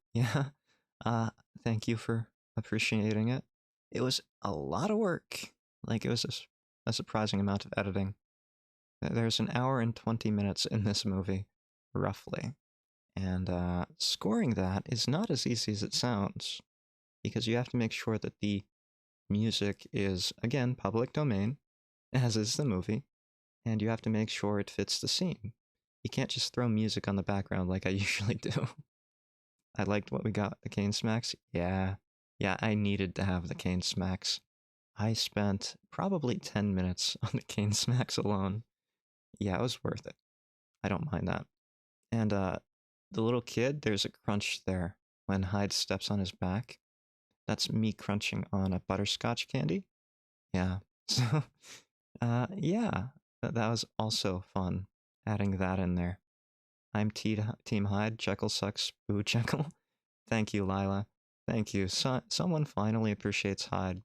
Thank you for appreciating it. It was a lot of work. Like, it was a surprising amount of editing. There's an hour and 20 minutes in this movie, roughly. And scoring that is not as easy as it sounds, because you have to make sure that the music is, again, public domain, as is the movie, and you have to make sure it fits the scene. You can't just throw music on the background like I usually do. I liked what we got, the Cane Smacks. Yeah, I needed to have the Cane Smacks. I spent probably 10 minutes on the Cane Smacks alone. Yeah, it was worth it. I don't mind that. And the little kid, there's a crunch there when Hyde steps on his back. That's me crunching on a butterscotch candy. Yeah. So, yeah, that was also fun, adding that in there. I'm Team Hyde. Jekyll sucks. Boo, Jekyll. Thank you, Lila. Thank you. Someone finally appreciates Hyde.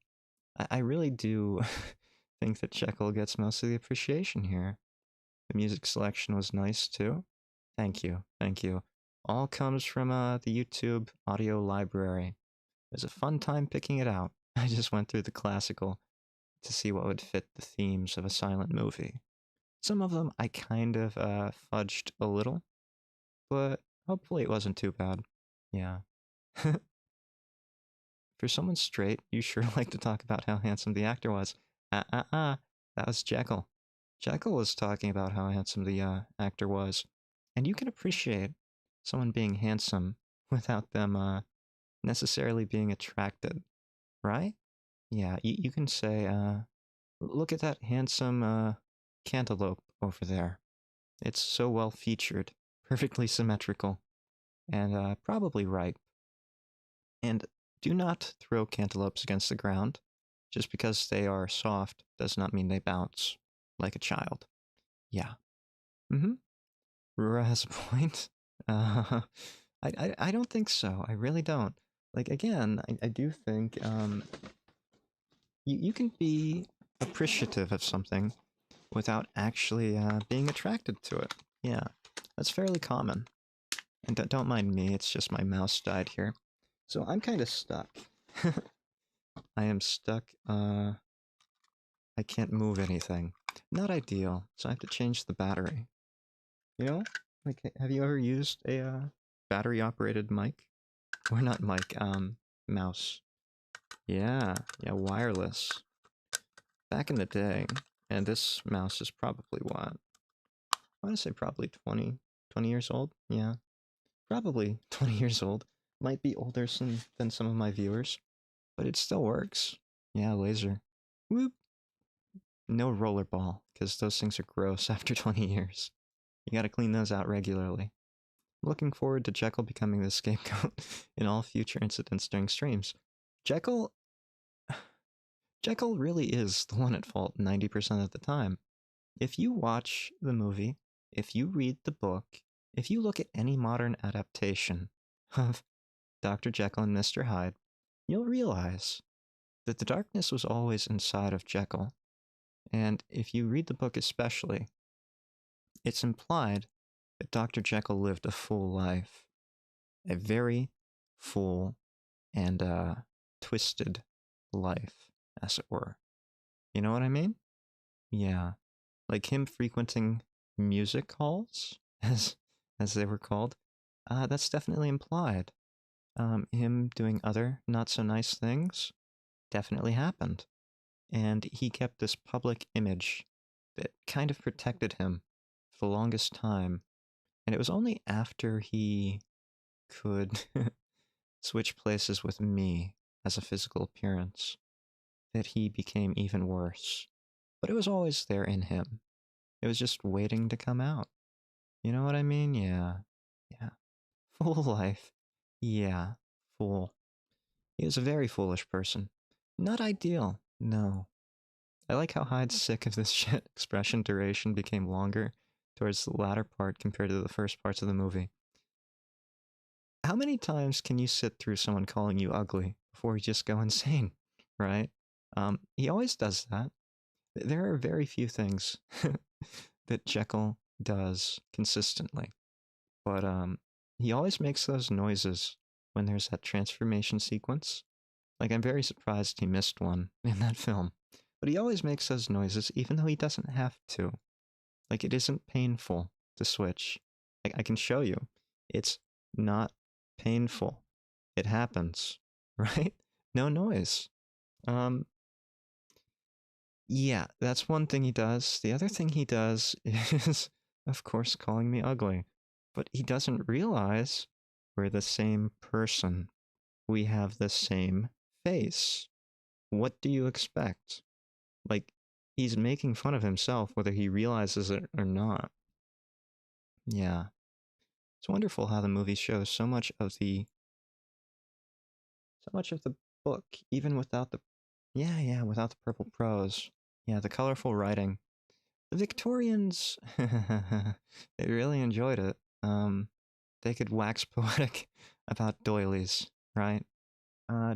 I really do think that Jekyll gets most of the appreciation here. The music selection was nice, too. Thank you. All comes from the YouTube audio library. It was a fun time picking it out. I just went through the classical to see what would fit the themes of a silent movie. Some of them I kind of fudged a little, but hopefully it wasn't too bad. Yeah. For someone straight, you sure like to talk about how handsome the actor was. That was Jekyll. Jekyll was talking about how handsome the actor was. And you can appreciate someone being handsome without them necessarily being attracted, right? Yeah, you can say, look at that handsome cantaloupe over there. It's so well featured, perfectly symmetrical, and probably ripe. And do not throw cantaloupes against the ground. Just because they are soft does not mean they bounce like a child. Yeah. Mm-hmm. Rura has a point. I don't think so. I really don't. Like, again, I do think you can be appreciative of something without actually being attracted to it. Yeah, that's fairly common. And don't mind me, it's just my mouse died here. So I'm kind of stuck. I am stuck. I can't move anything. Not ideal, so I have to change the battery. You know? Like, have you ever used a battery-operated mic? Or not mic, mouse. Yeah, wireless. Back in the day, and this mouse is probably what? I want to say probably 20 years old? Yeah. Probably 20 years old. Might be older than some of my viewers, but it still works. Yeah, laser. Whoop. No rollerball, because those things are gross after 20 years. You gotta clean those out regularly. I'm looking forward to Jekyll becoming the scapegoat in all future incidents during streams. Jekyll really is the one at fault 90% of the time. If you watch the movie, if you read the book, if you look at any modern adaptation of Dr. Jekyll and Mr. Hyde, you'll realize that the darkness was always inside of Jekyll. And if you read the book especially, it's implied that Dr. Jekyll lived a full life. A very full and twisted life, as it were. You know what I mean? Yeah. Like him frequenting music halls, as they were called. That's definitely implied. Him doing other not so nice things definitely happened. And he kept this public image that kind of protected him for the longest time. And it was only after he could switch places with me as a physical appearance that he became even worse. But it was always there in him. It was just waiting to come out. You know what I mean? Yeah. Yeah. Full life. Yeah. Fool. He was a very foolish person. Not ideal. No. I like how Hyde's sick of this shit expression duration became longer towards the latter part compared to the first parts of the movie. How many times can you sit through someone calling you ugly before you just go insane, right? He always does that. There are very few things that Jekyll does consistently, but he always makes those noises when there's that transformation sequence. Like, I'm very surprised he missed one in that film. But he always makes those noises, even though he doesn't have to. Like, it isn't painful to switch. Like, I can show you. It's not painful. It happens, right? No noise. Yeah, that's one thing he does. The other thing he does is, of course, calling me ugly. But he doesn't realize we're the same person. We have the same face. What do you expect? Like, he's making fun of himself, whether he realizes it or not. Yeah. It's wonderful how the movie shows so much of the book, even without the without the purple prose. Yeah, the colorful writing. The Victorians they really enjoyed it. They could wax poetic about doilies, right?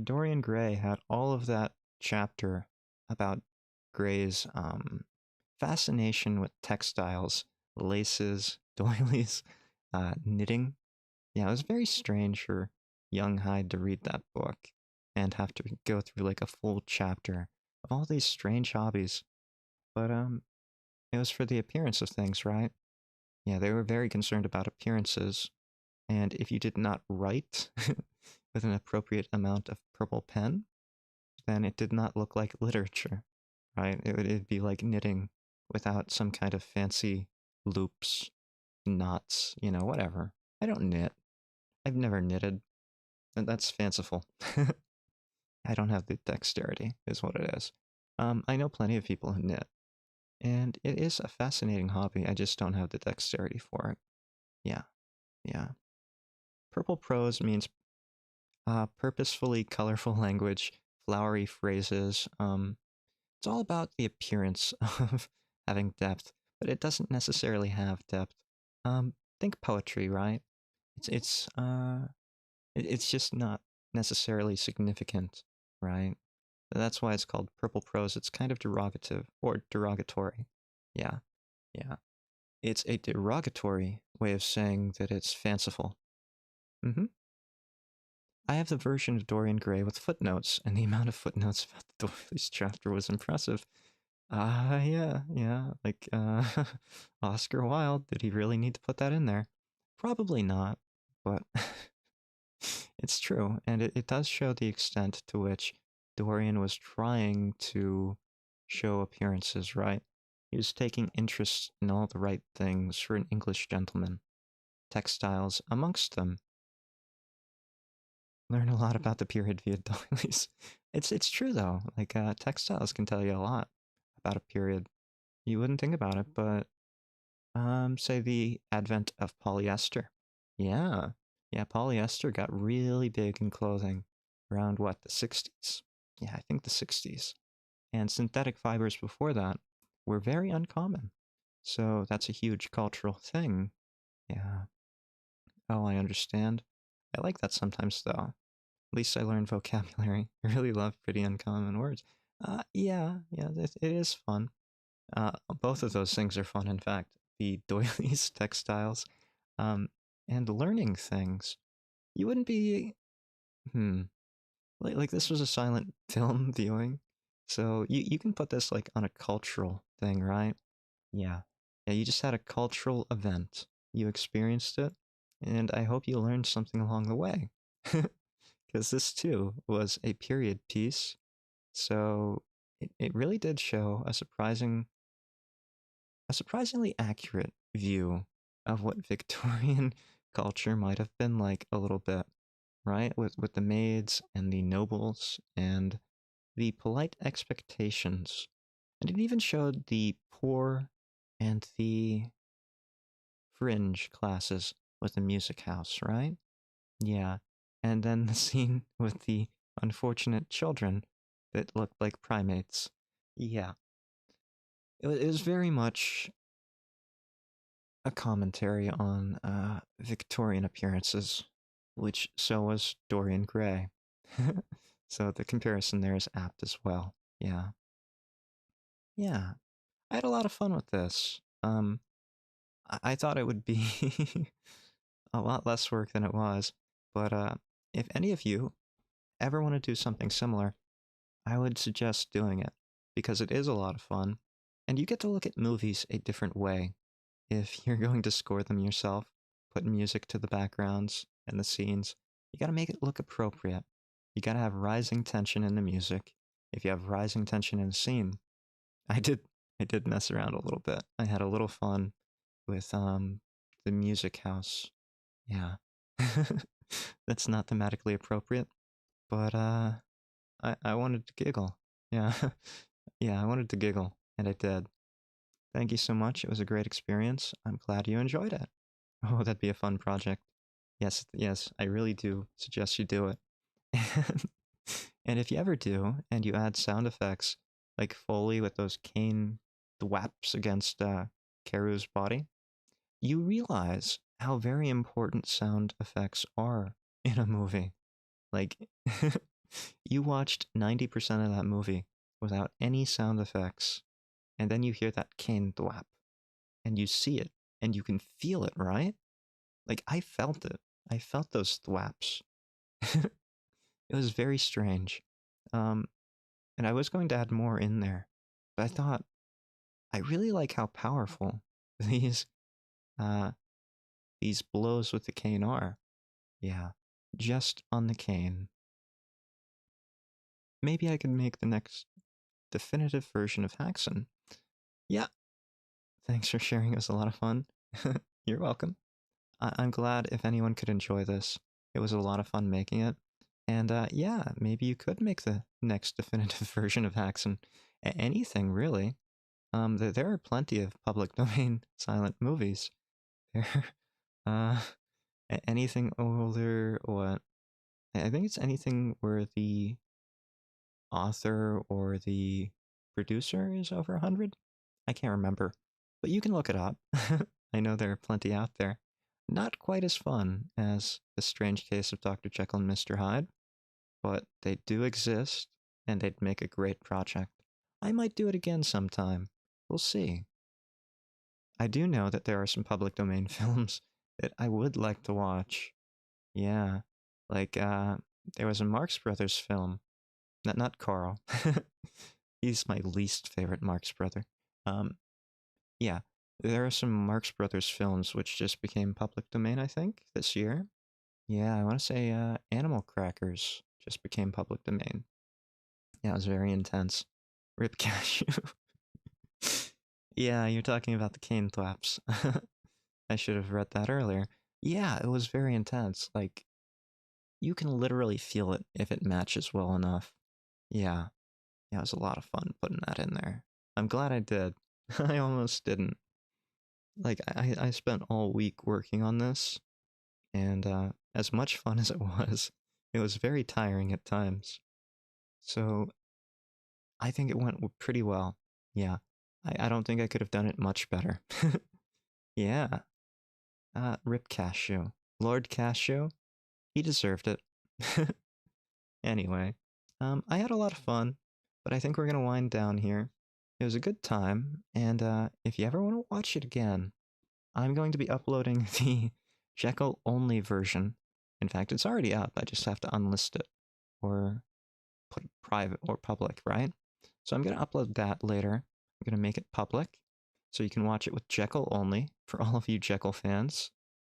Dorian Gray had all of that chapter about Gray's fascination with textiles, laces, doilies, knitting. Yeah, it was very strange for young Hyde to read that book and have to go through like a full chapter of all these strange hobbies. But it was for the appearance of things, right? Yeah, they were very concerned about appearances. And if you did not write with an appropriate amount of purple pen, then it did not look like literature, right? It'd be like knitting without some kind of fancy loops, knots, whatever. I don't knit. I've never knitted. And that's fanciful. I don't have the dexterity, is what it is. I know plenty of people who knit, and it is a fascinating hobby. I just don't have the dexterity for it. Yeah, yeah. Purple prose means purposefully colorful language, flowery phrases. It's all about the appearance of having depth, but it doesn't necessarily have depth. Think poetry, right? It's just not necessarily significant, right? That's why it's called purple prose. It's kind of derogative or derogatory. Yeah, yeah. It's a derogatory way of saying that it's fanciful. Mm-hmm. I have the version of Dorian Gray with footnotes, and the amount of footnotes about the Doilies chapter was impressive. Yeah. Like, Oscar Wilde, did he really need to put that in there? Probably not, but it's true, and it does show the extent to which Dorian was trying to show appearances, right? He was taking interest in all the right things for an English gentleman, textiles amongst them. Learn a lot about the period via doilies. It's true though. Like textiles can tell you a lot about a period. You wouldn't think about it, but say the advent of polyester. Yeah. Yeah, polyester got really big in clothing around what, the 60s? Yeah, I think the 60s. And synthetic fibers before that were very uncommon. So that's a huge cultural thing. Yeah. Oh, I understand. I like that sometimes though. At least I learned vocabulary. I really love pretty uncommon words. Yeah, it is fun. Both of those things are fun, in fact. The doilies, textiles, um, and learning things. You wouldn't be, hmm, like this was a silent film viewing, so you can put this like on a cultural thing, right? Yeah, yeah. You just had a cultural event. You experienced it, and I hope you learned something along the way, because this too was a period piece. So it really did show a surprisingly accurate view of what Victorian culture might have been like a little bit, right? With the maids and the nobles and the polite expectations. And it even showed the poor and the fringe classes with the music house, right? Yeah. And then the scene with the unfortunate children that looked like primates. Yeah. It was very much a commentary on Victorian appearances, which so was Dorian Gray. So the comparison there is apt as well. Yeah. Yeah. I had a lot of fun with this. I thought it would be a lot less work than it was, but if any of you ever want to do something similar, I would suggest doing it because it is a lot of fun, and you get to look at movies a different way. If you're going to score them yourself, put music to the backgrounds and the scenes, you gotta make it look appropriate. You gotta have rising tension in the music. If you have rising tension in the scene, I did I did mess around a little bit. I had a little fun with the music house. Yeah. That's not thematically appropriate, but I wanted to giggle. Yeah. Yeah, I wanted to giggle, and I did. Thank you so much. It was a great experience. I'm glad you enjoyed it. Oh, that'd be a fun project. Yes, I really do suggest you do it. And if you ever do, and you add sound effects like Foley with those cane thwaps against Karu's body, you realize how very important sound effects are in a movie. Like, you watched 90% of that movie without any sound effects, and then you hear that cane thwap, and you see it, and you can feel it, right? Like, I felt it. I felt those thwaps. It was very strange. Um, and I was going to add more in there, but I thought, I really like how powerful these, uh, these blows with the cane are. Yeah. just on the cane. Maybe I could make the next definitive version of Haxon. Yeah, thanks for sharing. It was a lot of fun. You're welcome. I'm glad if anyone could enjoy this. It was a lot of fun making it. And yeah, maybe you could make the next definitive version of Haxon. Anything, really. There are plenty of public domain silent movies. There, uh, anything older, what? I think it's anything where the author or the producer is over 100. I can't remember, but you can look it up. I know there are plenty out there. Not quite as fun as The Strange Case of Dr. Jekyll and Mr. Hyde, but they do exist, and they'd make a great project. I might do it again sometime. We'll see. I do know that there are some public domain films that I would like to watch. Yeah. Like, there was a Marx Brothers film. Not Carl. He's my least favorite Marx brother. Yeah. There are some Marx Brothers films which just became public domain, I think, this year. Yeah, I want to say Animal Crackers just became public domain. Yeah, it was very intense. Rip Cashew. Yeah, you're talking about the cane flaps. I should have read that earlier. Yeah, it was very intense. Like, you can literally feel it if it matches well enough. Yeah. Yeah, it was a lot of fun putting that in there. I'm glad I did. I almost didn't. Like, I spent all week working on this, and as much fun as it was very tiring at times. So, I think it went pretty well. Yeah. I don't think I could have done it much better. Yeah. Rip Cashew. Lord Cashew, he deserved it. Anyway, I had a lot of fun, but I think we're going to wind down here. It was a good time, and if you ever want to watch it again, I'm going to be uploading the Jekyll only version. In fact, it's already up. I just have to unlist it or put it private or public, right? So I'm going to upload that later. I'm going to make it public so you can watch it with Jekyll only for all of you Jekyll fans.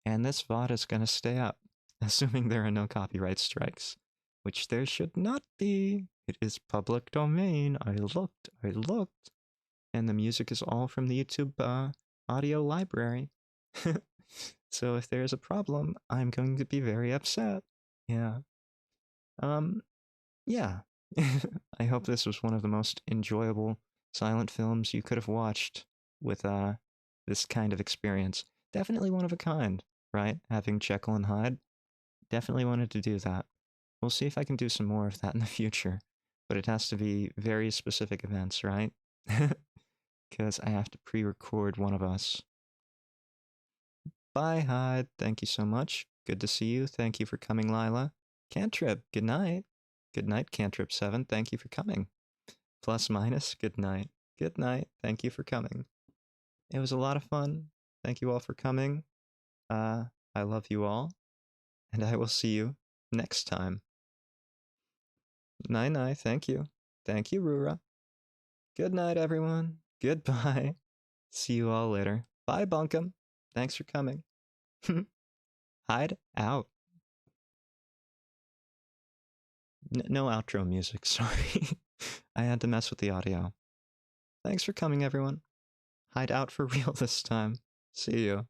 And this VOD is going to stay up, assuming there are no copyright strikes, which there should not be. It is public domain. I looked, and the music is all from the YouTube audio library. So if there's a problem, I'm going to be very upset. Yeah. Yeah. I hope this was one of the most enjoyable silent films you could have watched with this kind of experience. Definitely one of a kind, right? Having Jekyll and Hyde. Definitely wanted to do that. We'll see if I can do some more of that in the future, but it has to be very specific events, right? Because I have to pre-record one of us. Bye, Hyde. Thank you so much. Good to see you. Thank you for coming, Lila. Cantrip, good night. Good night, Cantrip 7. Thank you for coming. Plus minus, good night. Good night. Thank you for coming. It was a lot of fun. Thank you all for coming. I love you all, and I will see you next time. Nai, thank you. Thank you, Rura. Good night, everyone. Goodbye. See you all later. Bye, Bunkum. Thanks for coming. Hyde out. No outro music, sorry. I had to mess with the audio. Thanks for coming, everyone. Hyde out for real this time. See you.